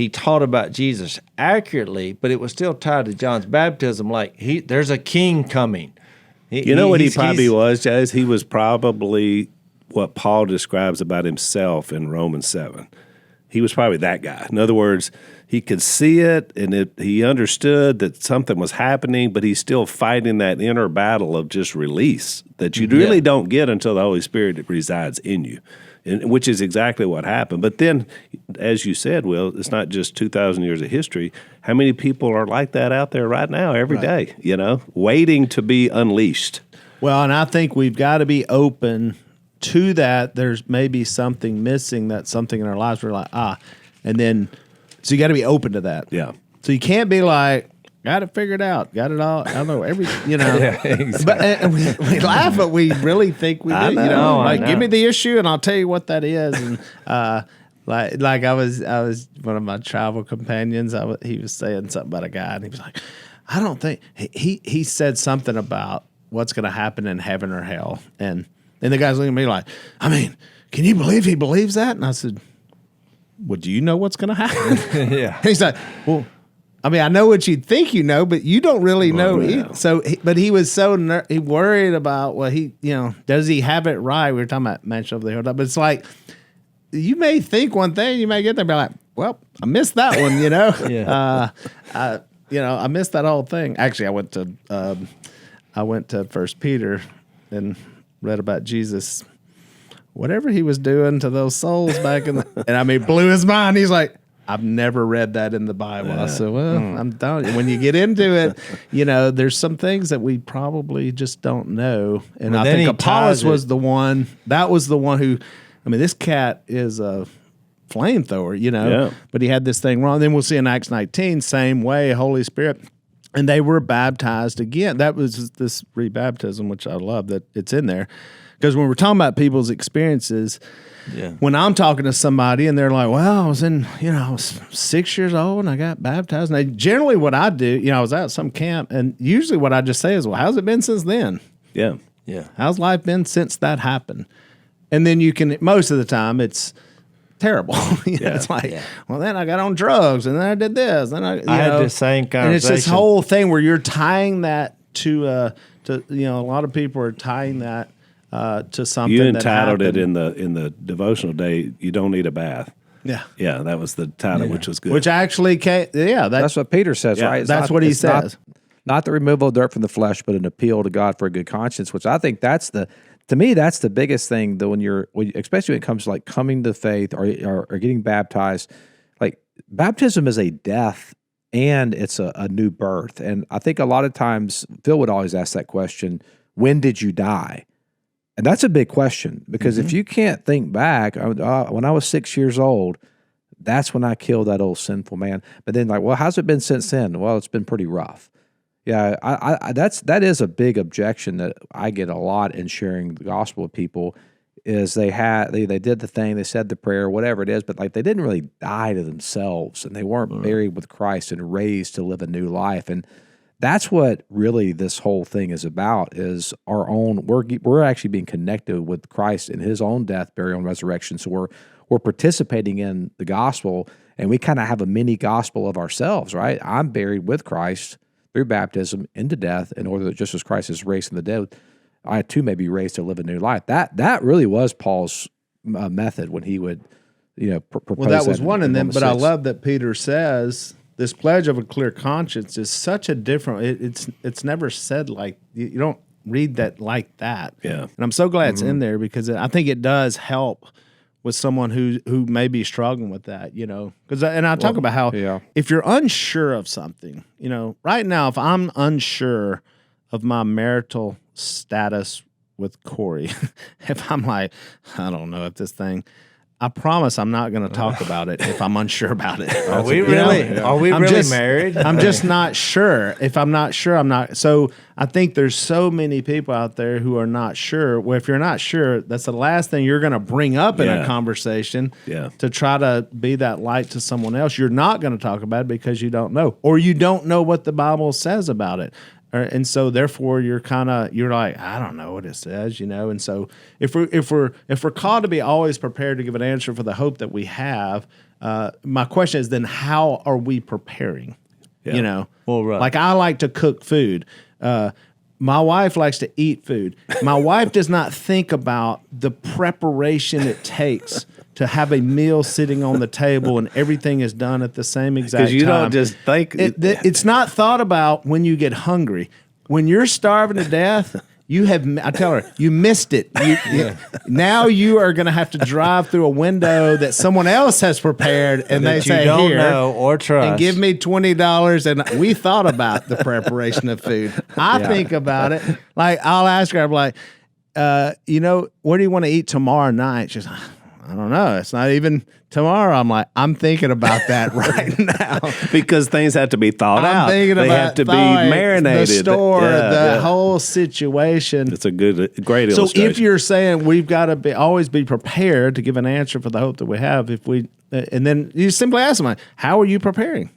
Speaker 2: taught about Jesus accurately, but it was still tied to John's baptism. Like there's a king coming.
Speaker 4: You know what he
Speaker 2: He's-
Speaker 4: probably
Speaker 2: he's-
Speaker 4: was, Jase? He was probably what Paul describes about himself in Romans 7. He was probably that guy. In other words, he could see it and he understood that something was happening, but he's still fighting that inner battle of just release that you really don't get until the Holy Spirit resides in you, which is exactly what happened. But then, as you said, Will, it's not just 2,000 years of history. How many people are like that out there right now every day, waiting to be unleashed?
Speaker 5: Well, and I think we've got to be open to that. There's maybe something missing, that's something in our lives we're like, and then, so you got to be open to that.
Speaker 4: Yeah.
Speaker 5: So you can't be like, got it figured out, got it all, I don't know, everything,
Speaker 2: exactly.
Speaker 5: But and we laugh, but we really think we do.
Speaker 4: I know,
Speaker 2: I
Speaker 5: like
Speaker 2: know.
Speaker 5: give me the issue and I'll tell you what that is. And like I was one of my travel companions. He was saying something about a guy, and he was like, I don't think he said something about what's going to happen in heaven or hell, and the guy's looking at me like, I mean, can you believe he believes that? And I said, well, do you know what's going to happen?
Speaker 2: Yeah.
Speaker 5: And he's like, well, I mean, I know what you think you know, but you don't really know.
Speaker 4: yeah.
Speaker 5: But he was so he worried about, well, does he have it right? We were talking about Mansion Over the Hilltop, but it's like, you may think one thing, you may get there and be like, well, I missed that one,
Speaker 2: Yeah.
Speaker 5: I missed that whole thing. Actually, I went to First Peter and read about Jesus, whatever he was doing to those souls back in and I mean, blew his mind. He's like, I've never read that in the Bible. I said, well, I'm telling you, when you get into it, there's some things that we probably just don't know. And I
Speaker 2: then
Speaker 5: think
Speaker 2: he
Speaker 5: Apollos
Speaker 2: ties it-
Speaker 5: was the one, that was the one who, I mean, this cat is a flamethrower,
Speaker 4: Yeah.
Speaker 5: but he had this thing wrong. Then we'll see in Acts 19, same way, Holy Spirit. And they were baptized again. That was this rebaptism, which I love that it's in there. Because when we're talking about people's experiences, when I'm talking to somebody and they're like, well, I was 6 years old and I got baptized. And generally what I do, I was out at some camp, and usually what I just say is, well, how's it been since then?
Speaker 4: Yeah.
Speaker 2: Yeah.
Speaker 5: How's life been since that happened? And then you can, most of the time, it's terrible. It's like, well, then I got on drugs, and then I did this, then I
Speaker 2: had the same
Speaker 5: And it's this
Speaker 2: conversation.
Speaker 5: whole thing where you're tying that to a lot of people are tying that to something.
Speaker 4: You
Speaker 5: that
Speaker 4: entitled it
Speaker 5: happened.
Speaker 4: in the devotional day, You Don't Need a Bath.
Speaker 5: Yeah.
Speaker 4: Yeah, that was the title, which was good.
Speaker 5: Which actually came,
Speaker 3: That's what Peter says,
Speaker 4: Yeah,
Speaker 3: right? It's
Speaker 5: that's what he
Speaker 3: it's not-
Speaker 5: says.
Speaker 3: Not the removal of dirt from the flesh, but an appeal to God for a good conscience, which I think to me, that's the biggest thing, though, especially when it comes to like coming to faith or getting baptized. Like, baptism is a death and it's a new birth. And I think a lot of times Phil would always ask that question, when did you die? And that's a big question, because if you can't think back, when I was 6 years old, that's when I killed that old sinful man. But then, like, well, how's it been since then? Well, it's been pretty rough. Yeah, that is a big objection that I get a lot in sharing the gospel with people. Is they did the thing, they said the prayer, whatever it is, but like they didn't really die to themselves, and they weren't buried with Christ and raised to live a new life. And that's what really this whole thing is about, is our own, we're actually being connected with Christ in his own death, burial, and resurrection. So we're participating in the gospel, and we kind of have a mini gospel of ourselves, right? I'm buried with Christ through baptism into death, in order that just as Christ is raised from the dead, I too may be raised to live a new life. That really was Paul's method when he would, propose.
Speaker 5: Well, that was one, and then,
Speaker 3: Romans
Speaker 5: but I
Speaker 3: 6.
Speaker 5: love that Peter says this pledge of a clear conscience is such a different. It's never said like you don't read that like that.
Speaker 4: Yeah.
Speaker 5: And I'm so glad it's in there, because I think it does help with someone who may be struggling with that, because I talk about how if you're unsure of something, right now, if I'm unsure of my marital status with Corey, if I'm like, I don't know if this thing, I promise I'm not going to talk about it if I'm unsure about it.
Speaker 2: Are we really married?
Speaker 5: I'm just not sure. If I'm not sure, I'm not. So I think there's so many people out there who are not sure. Well, if you're not sure, that's the last thing you're going to bring up in a conversation to try to be that light to someone else. You're not going to talk about it because you don't know, or you don't know what the Bible says about it. And so, therefore, you're like, I don't know what it says, And so, if we're called to be always prepared to give an answer for the hope that we have, my question is then, how are we preparing?
Speaker 2: Well, right.
Speaker 5: Like I like to cook food. My wife likes to eat food. My wife does not think about the preparation it takes to have a meal sitting on the table and everything is done at the same exact time.
Speaker 4: Because you don't just think...
Speaker 5: It's not thought about when you get hungry. When you're starving to death, I tell her, you missed it. Now you are going to have to drive through a window that someone else has prepared, and they say,
Speaker 2: don't
Speaker 5: here,
Speaker 2: know or trust.
Speaker 5: and give me $20. And we thought about the preparation of food. I think about it. Like, I'll ask her, I'm like, what do you want to eat tomorrow night? She's like, I don't know. It's not even tomorrow. I'm like, I'm thinking about that right now.
Speaker 4: Because things have to be thought out.
Speaker 5: They
Speaker 4: have to be marinated.
Speaker 5: The store, whole situation.
Speaker 4: It's a great
Speaker 5: So
Speaker 4: illustration.
Speaker 5: if you're saying we've got to always be prepared to give an answer for the hope that we have, and then you simply ask them, how are you preparing?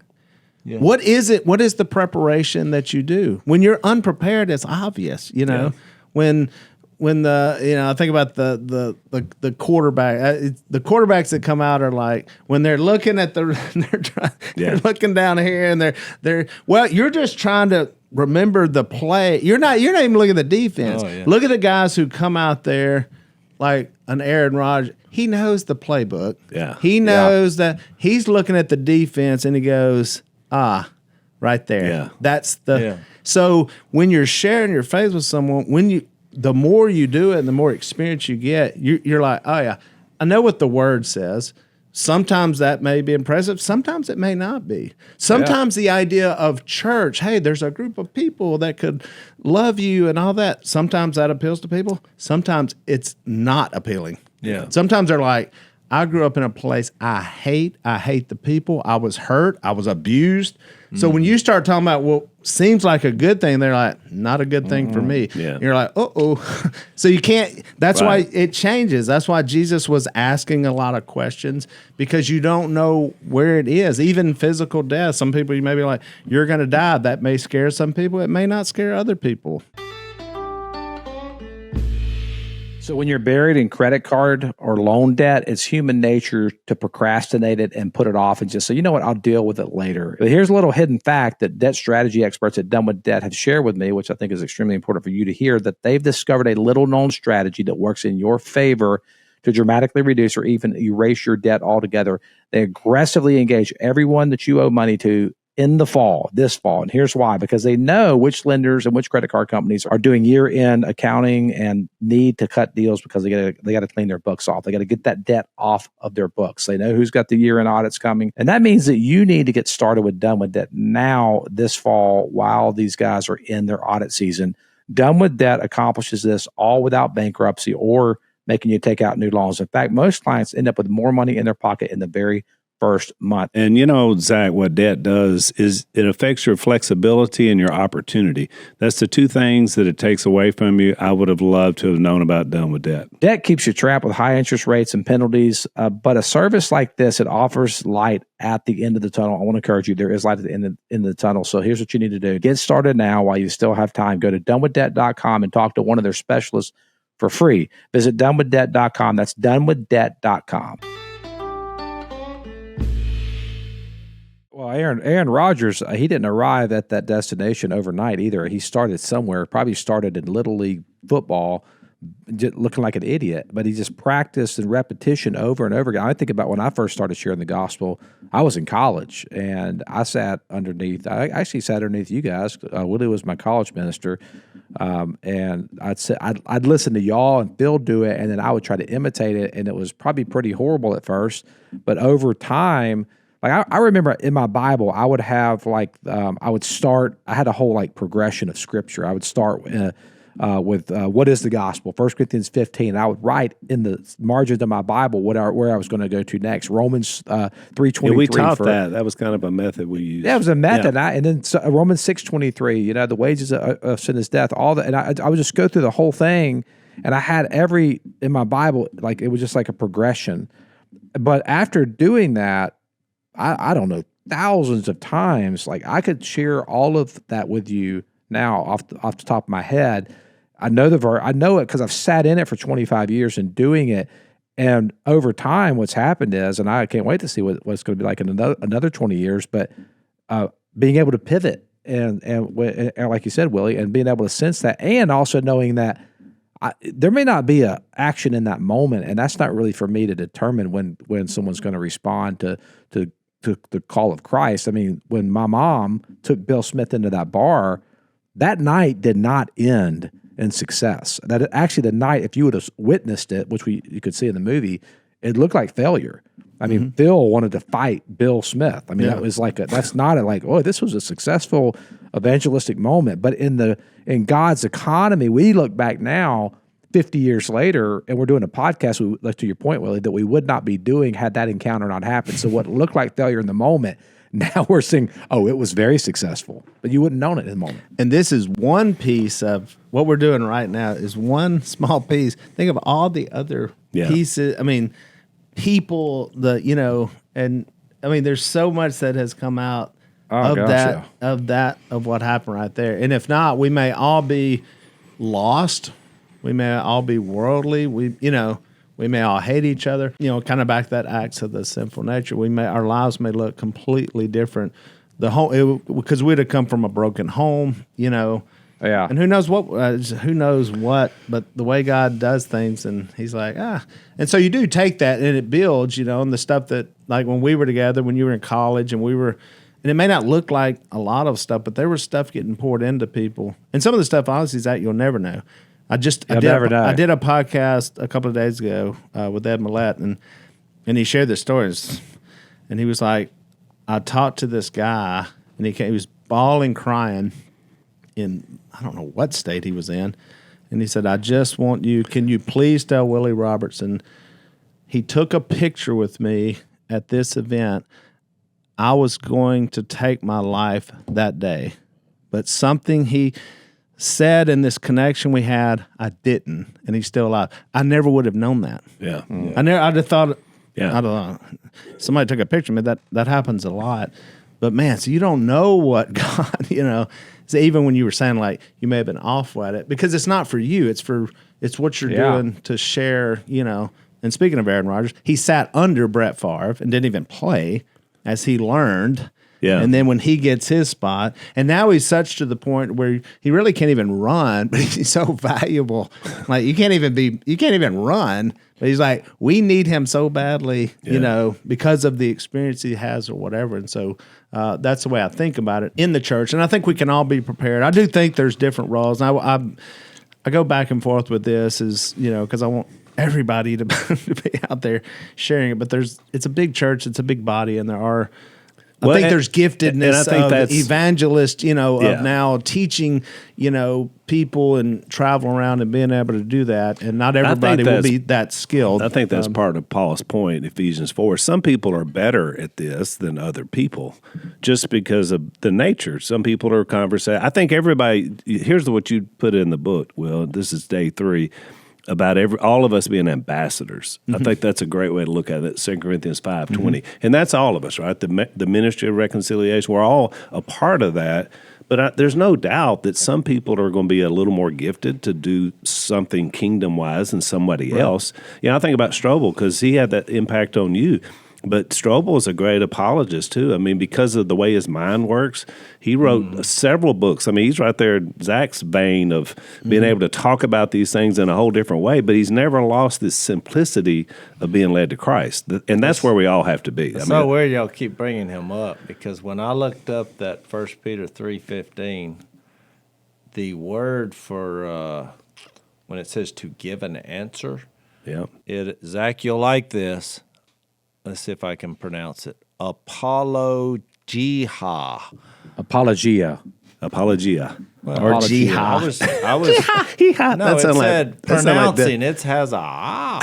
Speaker 5: Yeah. What is it? What is the preparation that you do? When you're unprepared, it's obvious, When I think about the quarterback, the quarterbacks that come out are like, when they're looking at they're looking down here and they're you're just trying to remember the play. You're not even looking at the defense. Oh, yeah. Look at the guys who come out there like an Aaron Rodgers. He knows the playbook. Yeah. He knows that he's looking at the defense and he goes, right there. Yeah. That's So when you're sharing your faith with someone, the more you do it and the more experience you get, you're like, oh, yeah, I know what the word says. Sometimes that may be impressive. Sometimes it may not be. Sometimes the idea of church, hey, there's a group of people that could love you and all that. Sometimes that appeals to people. Sometimes it's not appealing. Yeah. Sometimes they're like, I grew up in a place I hate the people. I was hurt. I was abused. So when you start talking about, seems like a good thing, they're like, not a good thing for me. Yeah. You're like, uh-oh. So you can't, that's why it changes. That's why Jesus was asking a lot of questions, because you don't know where it is. Even physical death, some people, you may be like, you're going to die. That may scare some people. It may not scare other people.
Speaker 3: So when you're buried in credit card or loan debt, it's human nature to procrastinate it and put it off and just say, you know what, I'll deal with it later. But here's a little hidden fact that debt strategy experts at Done with Debt have shared with me, which I think is extremely important for you to hear, that they've discovered a little known strategy that works in your favor to dramatically reduce or even erase your debt altogether. They aggressively engage everyone that you owe money to in this fall. And here's why: because they know which lenders and which credit card companies are doing year-end accounting and need to cut deals because they got to clean their books off. They got to get that debt off of their books. They know who's got the year-end audits coming. And that means that you need to get started with Done with Debt now this fall while these guys are in their audit season. Done with Debt accomplishes this all without bankruptcy or making you take out new loans. In fact, most clients end up with more money in their pocket in the very first month.
Speaker 4: And Zach, what debt does is it affects your flexibility and your opportunity. That's the two things that it takes away from you. I would have loved to have known about done with debt.
Speaker 3: Debt keeps you trapped with high interest rates and penalties, but a service like this, it offers light at the end of the tunnel. I want to encourage you, there is light at the end of the tunnel. So here's what you need to do. Get started now while you still have time. Go to donewithdebt.com and talk to one of their specialists for free. Visit donewithdebt.com. That's donewithdebt.com. Well, Aaron Rodgers, he didn't arrive at that destination overnight either. He started somewhere, probably started in Little League football, looking like an idiot, but he just practiced and repetition over and over again. I think about when I first started sharing the gospel, I was in college, and I actually sat underneath you guys. Willie was my college minister, and I'd listen to y'all and Phil do it, and then I would try to imitate it, and it was probably pretty horrible at first, but over time, like I remember in my Bible, I would have I had a whole progression of scripture. I would start with what is the gospel? 1 Corinthians 15. I would write in the margins of my Bible where I was going to go to next. Romans 3:23.
Speaker 4: Yeah, we taught that. That was kind of a method we used.
Speaker 3: Yeah, it was a method. Yeah. And then Romans 6:23. The wages of sin is death. All that, and I would just go through the whole thing, and I had in my Bible, it was just like a progression. But after doing that, I don't know, thousands of times, I could share all of that with you now off the top of my head. I know I know it because I've sat in it for 25 years and doing it. And over time, what's happened is, and I can't wait to see what it's going to be like in another 20 years, but being able to pivot and like you said, Willie, and being able to sense that, and also knowing that there may not be a action in that moment, and that's not really for me to determine when someone's going to respond to the call of Christ. I mean, when my mom took Bill Smith into that bar, that night did not end in success. That actually, the night, if you would have witnessed it, which you could see in the movie, it looked like failure. I mean, Phil wanted to fight Bill Smith. I mean, that was that's not this was a successful evangelistic moment. But in God's economy, we look back now, 50 years later, and we're doing a podcast, to your point, Willie, that we would not be doing had that encounter not happened. So what looked like failure in the moment, now we're saying, it was very successful. But you wouldn't known it in the moment.
Speaker 5: And this is one piece of what we're doing right now is one small piece. Think of all the other pieces. I mean, people, and I mean, there's so much that has come out of what happened right there. And if not, we may all be lost. We may all be worldly. We may all hate each other. Kind of back that acts of the sinful nature. Our lives may look completely different. Because we'd have come from a broken home. Yeah. And who knows what? But the way God does things, and He's like, And so you do take that, and it builds. And the stuff that, like when we were together, when you were in college, and it may not look like a lot of stuff, but there was stuff getting poured into people, and some of the stuff, honestly, Zach, you'll never know. I did a podcast a couple of days ago with Ed Millett, and he shared the stories, and he was like, I talked to this guy, and he was bawling, crying in, I don't know what state he was in, and he said, I just want you, can you please tell Willie Robertson, he took a picture with me at this event. I was going to take my life that day, but something he said in this connection we had, I didn't, and he's still alive. I never would have known that.
Speaker 4: Yeah.
Speaker 5: I'd have thought, I don't know, somebody took a picture of me. That happens a lot. But man, so you don't know what God, so even when you were saying you may have been off at it, because it's not for you, it's what you're doing to share, And speaking of Aaron Rodgers, he sat under Brett Favre and didn't even play as he learned.
Speaker 4: Yeah.
Speaker 5: And then when he gets his spot, and now he's such to the point where he really can't even run, but he's so valuable. You can't even run, but he's like, we need him so badly, because of the experience he has or whatever. And so that's the way I think about it in the church. And I think we can all be prepared. I do think there's different roles. And I go back and forth with this because I want everybody to be out there sharing it. But it's a big church, it's a big body, and there are I think there's
Speaker 4: and I
Speaker 5: giftedness
Speaker 4: think
Speaker 5: of
Speaker 4: that's-
Speaker 5: evangelist,
Speaker 4: Yeah.
Speaker 5: of now teaching, people and travel around and being able to do that. And not everybody will
Speaker 4: that's-
Speaker 5: be that skilled.
Speaker 4: I think that's part of Paul's point, Ephesians 4. Some people are better at this than other people just because of the nature. Some people are conversation. I think everybody, here's what you put in the book, Will. This is day 3. About all of us being ambassadors. I think that's a great way to look at it. 2 Corinthians 5:20, and that's all of us, right? The ministry of reconciliation. We're all a part of that. But there's no doubt that some people are going to be a little more gifted to do something kingdom wise than somebody else. I think about Strobel because he had that impact on you. But Strobel is a great apologist too. I mean, because of the way his mind works, he wrote several books. I mean, he's right there in Zach's vein of being able to talk about these things in a whole different way, but he's never lost this simplicity of being led to Christ. And that's where we all have to be.
Speaker 2: It's so weird y'all keep bringing him up because when I looked up that 1 Peter 3:15, the word for when it says to give an answer, Zach, you'll like this. Let's see if I can pronounce it. Apologia.
Speaker 3: Apologia.
Speaker 5: Or jihad.
Speaker 2: I was no,
Speaker 4: That
Speaker 2: it
Speaker 4: sound
Speaker 2: said
Speaker 4: like- that sound like
Speaker 2: pronouncing. It has a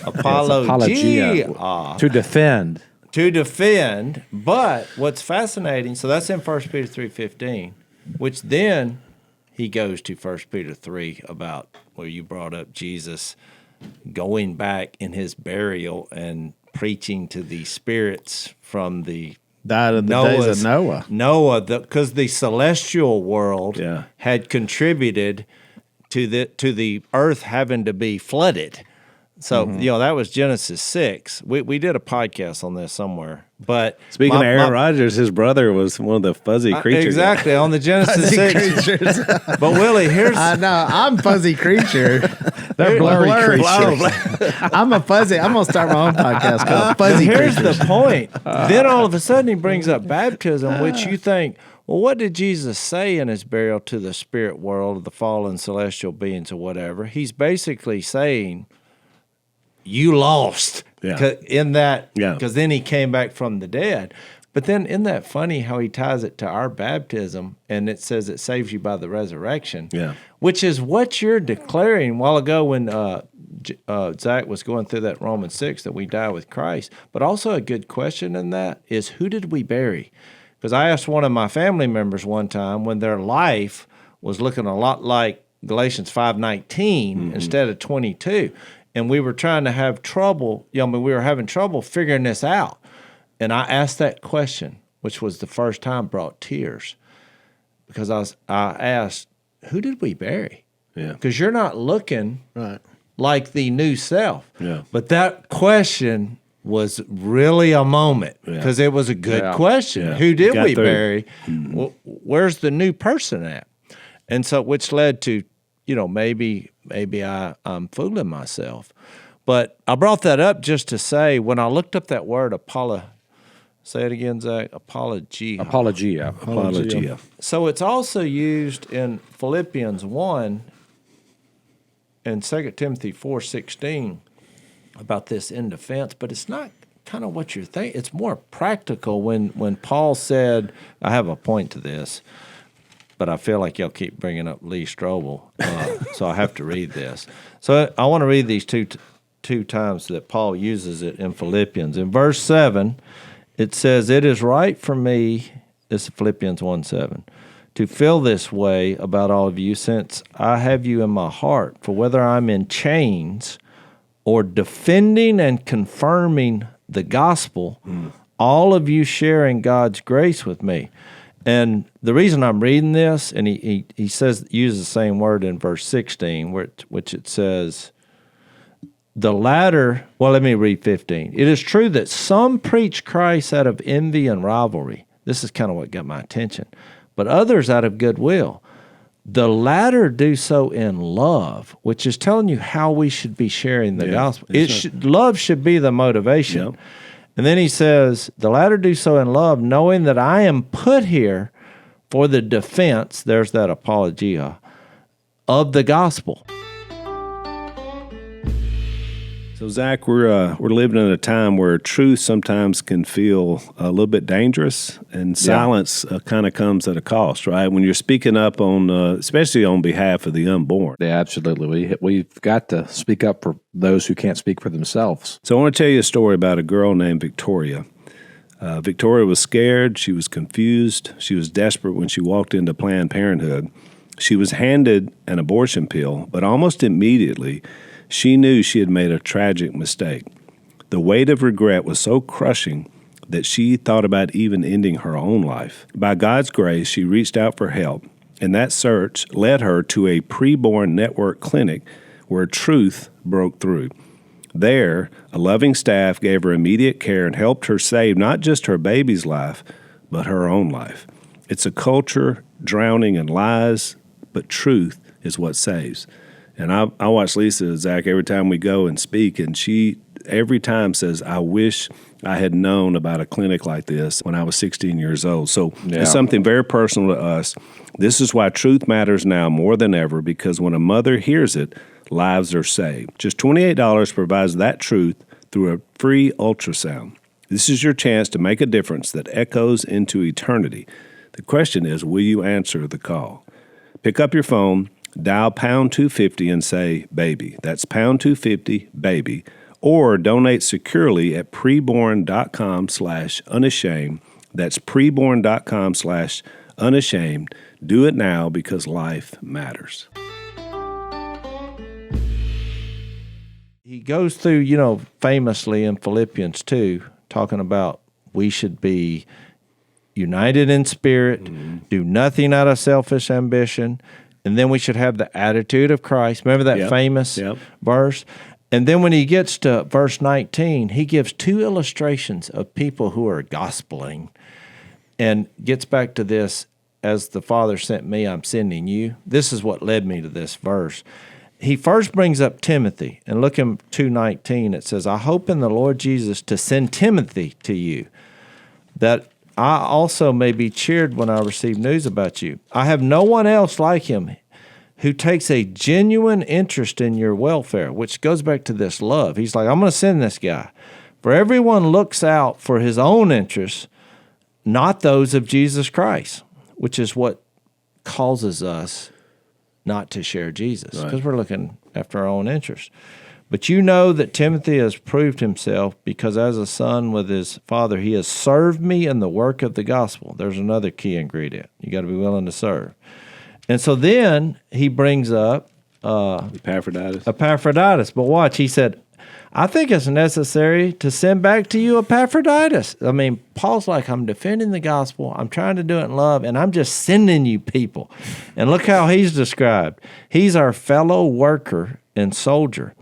Speaker 2: apologia.
Speaker 3: To defend.
Speaker 2: To defend. But what's fascinating, so that's in 1 Peter 3:15, which then he goes to 1 Peter 3 about where you brought up Jesus going back in his burial and preaching to the spirits from the
Speaker 5: Died in the days of Noah.
Speaker 2: Noah, because the celestial world had contributed to the earth having to be flooded. So that was Genesis 6. We did a podcast on this somewhere. But
Speaker 4: Speaking of Aaron Rodgers, his brother was one of the fuzzy creatures.
Speaker 2: Exactly on the Genesis 6. But Willie, here's
Speaker 5: I know. I'm fuzzy creature.
Speaker 3: They're blurry creatures.
Speaker 5: I'm a fuzzy. I'm going to start my own podcast called Fuzzy
Speaker 2: here's
Speaker 5: Creatures.
Speaker 2: the point. Then all of a sudden he brings up baptism, which you think, well, what did Jesus say in his burial to the spirit world, the fallen celestial beings or whatever? He's basically saying, you lost in that, because then he came back from the dead. But then isn't that funny how he ties it to our baptism and it says it saves you by the resurrection, which is what you're declaring a while ago when Zach was going through that Romans 6 that we die with Christ. But also a good question in that is who did we bury? Because I asked one of my family members one time when their life was looking a lot like Galatians 5:19 instead of 22. And we were trying to have trouble, we were having trouble figuring this out. And I asked that question, which was the first time brought tears, because I asked, who did we bury? Because you're not looking like the new self. But that question was really a moment because it was a good question. Who did we bury? Well, where's the new person at? And so, which led to, maybe I'm fooling myself. But I brought that up just to say, when I looked up that word, say it again, Zach, apologia.
Speaker 3: Apologia.
Speaker 2: So it's also used in Philippians 1 and 2 Timothy 4:16 about this in defense, but it's not kind of what you're thinking. It's more practical when Paul said, I have a point to this, but I feel like y'all keep bringing up Lee Strobel, so I have to read this. So I want to read these two times that Paul uses it in Philippians. In verse 7, it says, it is right for me, this is Philippians 1:7, to feel this way about all of you, since I have you in my heart. For whether I'm in chains or defending and confirming the gospel, all of you sharing God's grace with me. And the reason I'm reading this, and he uses the same word in verse 16, which it says, the latter, well, let me read 15. It is true that some preach Christ out of envy and rivalry. This is kind of what got my attention. But others out of goodwill. The latter do so in love, which is telling you how we should be sharing the gospel. Love should be the motivation.
Speaker 4: Yep.
Speaker 2: And then he says, the latter do so in love, knowing that I am put here for the defense, there's that apologia, of the gospel.
Speaker 4: So Zach, we're living in a time where truth sometimes can feel a little bit dangerous, and silence kind of comes at a cost, right? When you're speaking up on, especially on behalf of the unborn.
Speaker 3: Yeah, absolutely. We've got to speak up for those who can't speak for themselves.
Speaker 4: So I want to tell you a story about a girl named Victoria. Victoria was scared. She was confused. She was desperate when she walked into Planned Parenthood. She was handed an abortion pill, but almost immediately, she knew she had made a tragic mistake. The weight of regret was so crushing that she thought about even ending her own life. By God's grace, she reached out for help, and that search led her to a preborn network clinic where truth broke through. There, a loving staff gave her immediate care and helped her save not just her baby's life, but her own life. It's a culture drowning in lies, but truth is what saves. And I watch Lisa, Zach, every time we go and speak, and she every time says, I wish I had known about a clinic like this when I was 16 years old. So It's something very personal to us. This is why truth matters now more than ever, because when a mother hears it, lives are saved. Just $28 provides that truth through a free ultrasound. This is your chance to make a difference that echoes into eternity. The question is, will you answer the call? Pick up your phone, dial pound 250 and say, baby. That's pound 250, baby. Or donate securely at preborn.com/unashamed. That's preborn.com/unashamed. Do it now because life matters.
Speaker 2: He goes through, famously in Philippians 2, talking about we should be united in spirit, do nothing out of selfish ambition, and then we should have the attitude of Christ. Remember that famous verse? And then when he gets to verse 19, he gives two illustrations of people who are gospeling and gets back to this, as the Father sent me, I'm sending you. This is what led me to this verse. He first brings up Timothy, and look in 2:19, it says, I hope in the Lord Jesus to send Timothy to you, that I also may be cheered when I receive news about you. I have no one else like him who takes a genuine interest in your welfare, which goes back to this love. He's like, I'm going to send this guy. For everyone looks out for his own interests, not those of Jesus Christ, which is what causes us not to share Jesus, because we're looking after our own interests. But you know that Timothy has proved himself, because as a son with his father, he has served me in the work of the gospel. There's another key ingredient. You got to be willing to serve. And so then he brings up Epaphroditus. But watch, he said, I think it's necessary to send back to you Epaphroditus. I mean, Paul's like, I'm defending the gospel. I'm trying to do it in love, and I'm just sending you people. And look how he's described. He's our fellow worker and soldier.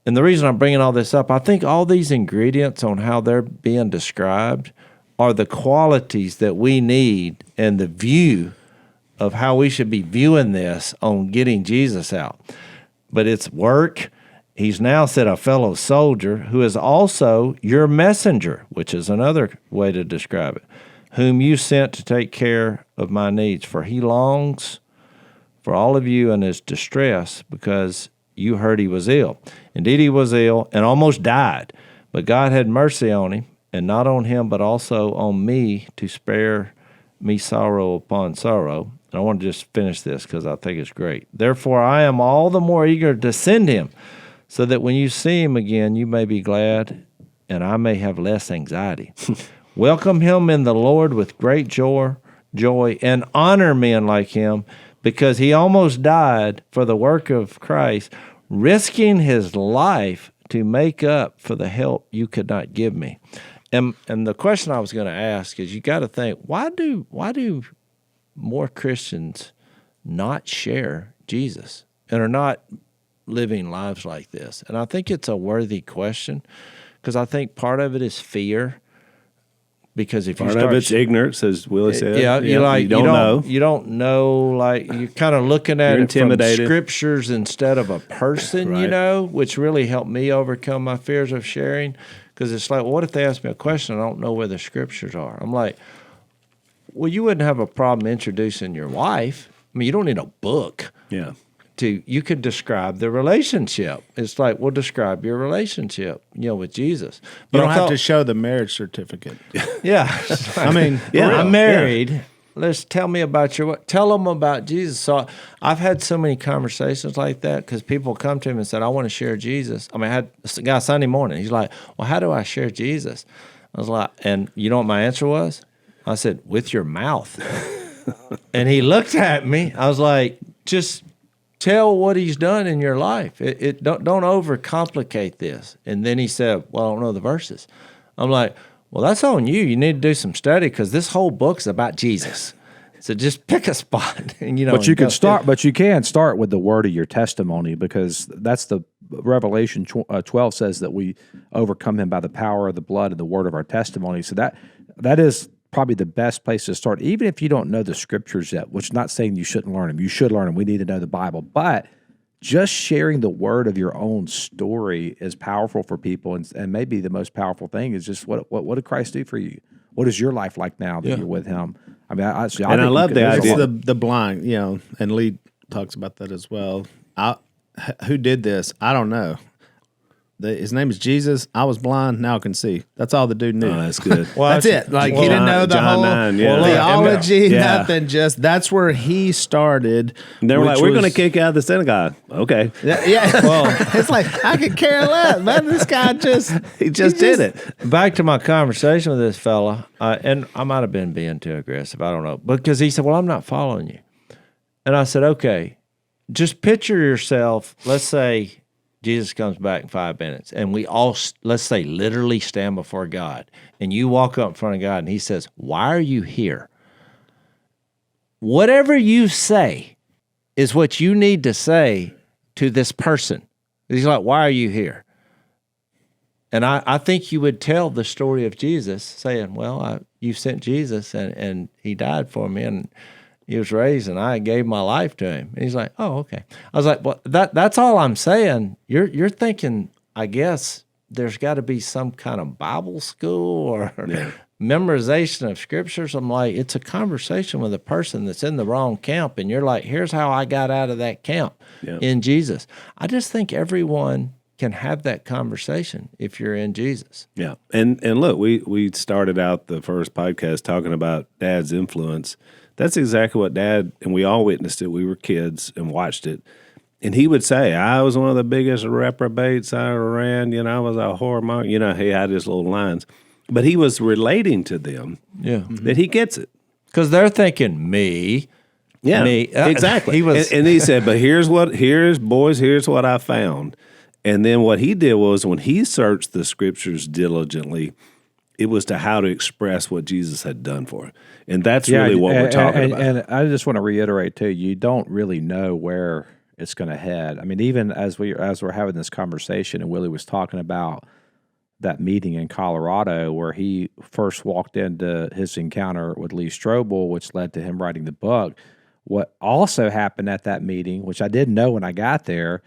Speaker 2: And the reason I'm bringing all this up, I think all these ingredients on how they're being described are the qualities that we need and the view of how we should be viewing this on getting Jesus out. But it's work. He's now said a fellow soldier who is also your messenger, which is another way to describe it, whom you sent to take care of my needs. For he longs for all of you in his distress, because you heard he was ill. Indeed, he was ill and almost died, but God had mercy on him, and not on him, but also on me, to spare me sorrow upon sorrow. And I want to just finish this because I think it's great. Therefore, I am all the more eager to send him, so that when you see him again, you may be glad, and I may have less anxiety. Welcome him in the Lord with great joy, and honor men like him, because he almost died for the work of Christ, risking his life to make up for the help you could not give me. And the question I was going to ask is, you got to think, why do more Christians not share Jesus and are not living lives like this? And I think it's a worthy question, because I think part of it is fear. Because if
Speaker 4: part of it's ignorance, as Willie said.
Speaker 2: You don't know. Like, you're kind of looking at it from scriptures instead of a person, which really helped me overcome my fears of sharing. Because it's like, well, what if they ask me a question, I don't know where the scriptures are? I'm like, well, you wouldn't have a problem introducing your wife. I mean, you don't need a book.
Speaker 4: Yeah.
Speaker 2: you could describe the relationship. It's like, well, describe your relationship, with Jesus.
Speaker 5: You
Speaker 2: But
Speaker 5: don't
Speaker 2: I
Speaker 5: have
Speaker 2: thought,
Speaker 5: to show the marriage certificate.
Speaker 2: yeah.
Speaker 5: I mean,
Speaker 2: I'm married. Let's tell them about Jesus. So I've had so many conversations like that because people come to me and said, I want to share Jesus. I had a guy Sunday morning. He's like, well, how do I share Jesus? I was like, and you know what my answer was? I said, with your mouth. And he looked at me. I was like, just tell what he's done in your life. Don't overcomplicate this. And then he said, well, I don't know the verses. I'm like, well, that's on you. You need to do some study because this whole book's about Jesus. So just pick a spot, and
Speaker 3: But you can start. But you can start with the word of your testimony, because that's the Revelation 12 says that we overcome him by the power of the blood and the word of our testimony. So that is probably the best place to start, even if you don't know the scriptures yet. Which not saying you shouldn't learn them. You should learn them. We need to know the Bible, but just sharing the word of your own story is powerful for people, and maybe the most powerful thing is just what did Christ do for you? What is your life like now that you're with him? I mean, I
Speaker 4: love the idea.
Speaker 5: The blind, and Lee talks about that as well. Who did this? I don't know. His name is Jesus. I was blind, now I can see. That's all the dude knew.
Speaker 4: Oh, that's good.
Speaker 2: Well,
Speaker 5: that's it. Like he didn't know the
Speaker 4: John
Speaker 5: whole
Speaker 4: 9, yeah.
Speaker 5: theology,
Speaker 4: Yeah.
Speaker 5: nothing. Just that's where he started.
Speaker 4: And they were like, we're going to
Speaker 5: was-
Speaker 4: kick you out of the synagogue. Okay.
Speaker 5: Yeah. Well, it's like I could care less, man. This guy
Speaker 4: He just did it.
Speaker 2: Back to my conversation with this fella, and I might have been being too aggressive. I don't know. Because he said, well, I'm not following you. And I said, okay, just picture yourself. Let's say Jesus comes back in 5 minutes, and we all, let's say, literally stand before God, and you walk up in front of God, and he says, why are you here? Whatever you say is what you need to say to this person. He's like, why are you here? And I think you would tell the story of Jesus, saying, well, you sent Jesus, and he died for me, and he was raised, and I gave my life to him. And he's like, oh, okay. I was like, well, that's all I'm saying. You're thinking, I guess, there's got to be some kind of Bible school or memorization of scriptures. I'm like, it's a conversation with a person that's in the wrong camp, and you're like, here's how I got out of that camp in Jesus. I just think everyone can have that conversation if you're in Jesus.
Speaker 4: Yeah. And look, we started out the first podcast talking about Dad's influence. That's exactly what Dad, and we all witnessed it. We were kids and watched it. And he would say, I was one of the biggest reprobates I ever ran. I was a whoremonger. He had his little lines. But he was relating to them that he gets it.
Speaker 2: Because they're thinking, me.
Speaker 4: Yeah,
Speaker 2: me.
Speaker 4: Exactly.
Speaker 2: He was,
Speaker 4: and he said, but here's what I found. And then what he did was when he searched the scriptures diligently, it was to how to express what Jesus had done for him. And that's really what we're talking about.
Speaker 3: And I just want to reiterate, too, you don't really know where it's going to head. I mean, even as we're having this conversation, and Willie was talking about that meeting in Colorado where he first walked into his encounter with Lee Strobel, which led to him writing the book. What also happened at that meeting, which I didn't know when I got there,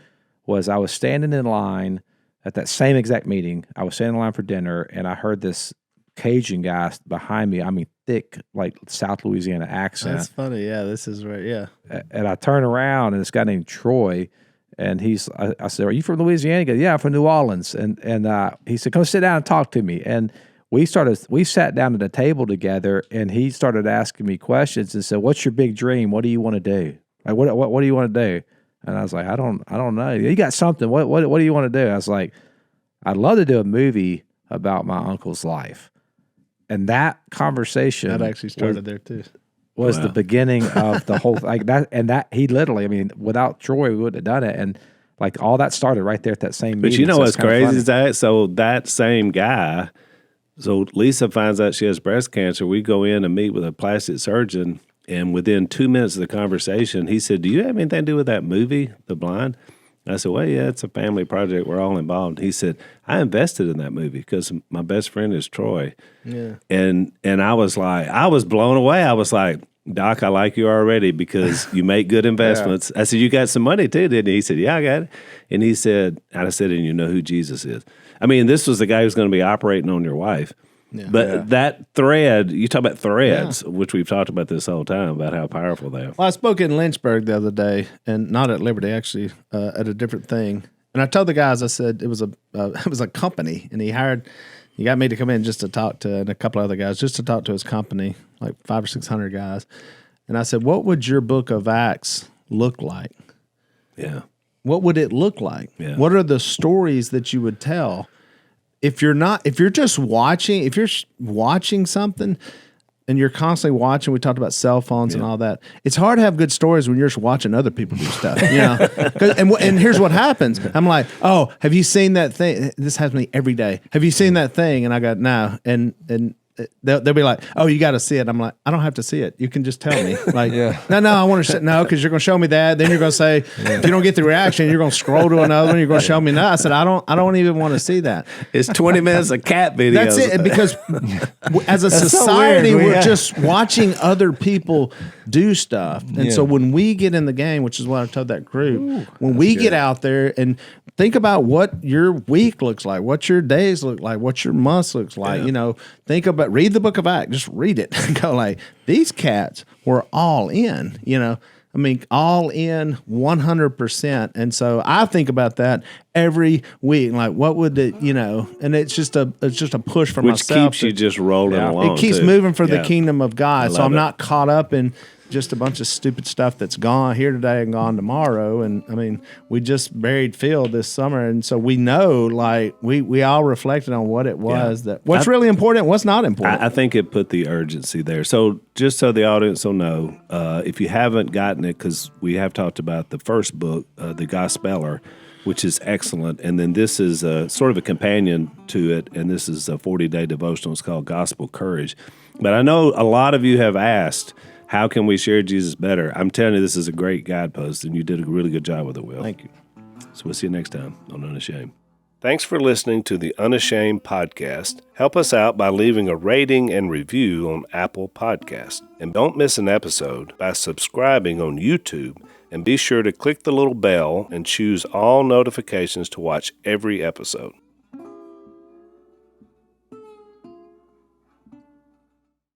Speaker 3: was I was standing in line at that same exact meeting. I was standing in line for dinner, and I heard this Cajun guy behind me. I mean, thick, like South Louisiana accent.
Speaker 5: That's funny. Yeah, this is right. Yeah.
Speaker 3: And I turn around, and this guy named Troy, and I said, "Are you from Louisiana?" He goes, "Yeah, I'm from New Orleans." And he said, "Come sit down and talk to me." And we sat down at a table together, and he started asking me questions and said, "What's your big dream? What do you want to do? Like, what do you want to do?" And I was like, I don't know. You got something. What do you want to do? I was like, I'd love to do a movie about my uncle's life. And that conversation
Speaker 5: That actually started there too.
Speaker 3: was the beginning of the whole like that. And that he literally, I mean, without Troy, we wouldn't have done it. And like all that started right there at that same meeting.
Speaker 4: But you know
Speaker 3: So
Speaker 4: what's
Speaker 3: it's kinda
Speaker 4: crazy
Speaker 3: funny.
Speaker 4: is that so that same guy, so Lisa finds out she has breast cancer. We go in and meet with a plastic surgeon, and within 2 minutes of the conversation, he said, "Do you have anything to do with that movie, The Blind?" I said, "Well, yeah, it's a family project. We're all involved." He said, "I invested in that movie because my best friend is Troy."
Speaker 5: Yeah.
Speaker 4: And I was like, I was blown away. I was like, "Doc, I like you already because you make good investments." I said, "You got some money too, didn't you?" He said, "Yeah, I got it." And he said, "And you know who Jesus is." I mean, this was the guy who's going to be operating on your wife. But that thread, you talk about threads, which we've talked about this whole time, about how powerful they are.
Speaker 5: Well, I spoke in Lynchburg the other day, and not at Liberty, actually, at a different thing. And I told the guys, I said it was a company, and he got me to come in just to talk to, and a couple other guys, just to talk to his company, like 500 or 600 guys. And I said, what would your book of Acts look like?
Speaker 4: Yeah.
Speaker 5: What would it look like?
Speaker 4: Yeah.
Speaker 5: What are the stories that you would tell? If you're just watching, if you're watching something and you're constantly watching, we talked about cell phones and all that. It's hard to have good stories when you're just watching other people do stuff, you know? And here's what happens. I'm like, oh, have you seen that thing? This happens to me every day. Have you seen that thing? And I go, no. And they'll be like, oh, you got to see it. I'm like, I don't have to see it. You can just tell me. Like, no, I want to no, because you're going to show me that. Then you're going to say, if you don't get the reaction, you're going to scroll to another one. You're going to show me no. I said, I don't even want to see that.
Speaker 4: It's 20 minutes of cat videos.
Speaker 5: That's it. Because as a society, we're just watching other people do stuff. And so when we get in the game, which is what I told that group, when we get out there and think about what your week looks like, what your days look like, what your months looks like, you know, think about, read the book of Acts, just read it and go like, these cats were all in, you know, I mean, all in 100%. And so I think about that every week. Like, what would it, you know, and it's just a push for myself.
Speaker 4: Which keeps you just rolling along.
Speaker 5: It keeps moving for the kingdom of God. So I'm not caught up in just a bunch of stupid stuff that's gone here today and gone tomorrow. And I mean, we just buried Phil this summer. And so we know, like, we all reflected on what it was that what's really important, what's not important.
Speaker 4: I think it put the urgency there. So just so the audience will know, if you haven't gotten it, because we have talked about the first book, The Gospeller, which is excellent. And then this is sort of a companion to it. And this is a 40-day devotional. It's called Gospel Courage. But I know a lot of you have asked, how can we share Jesus better? I'm telling you, this is a great guidepost, and you did a really good job with it, Will.
Speaker 5: Thank you.
Speaker 4: So we'll see you next time on Unashamed. Thanks for listening to the Unashamed podcast. Help us out by leaving a rating and review on Apple Podcasts. And don't miss an episode by subscribing on YouTube. And be sure to click the little bell and choose all notifications to watch every episode.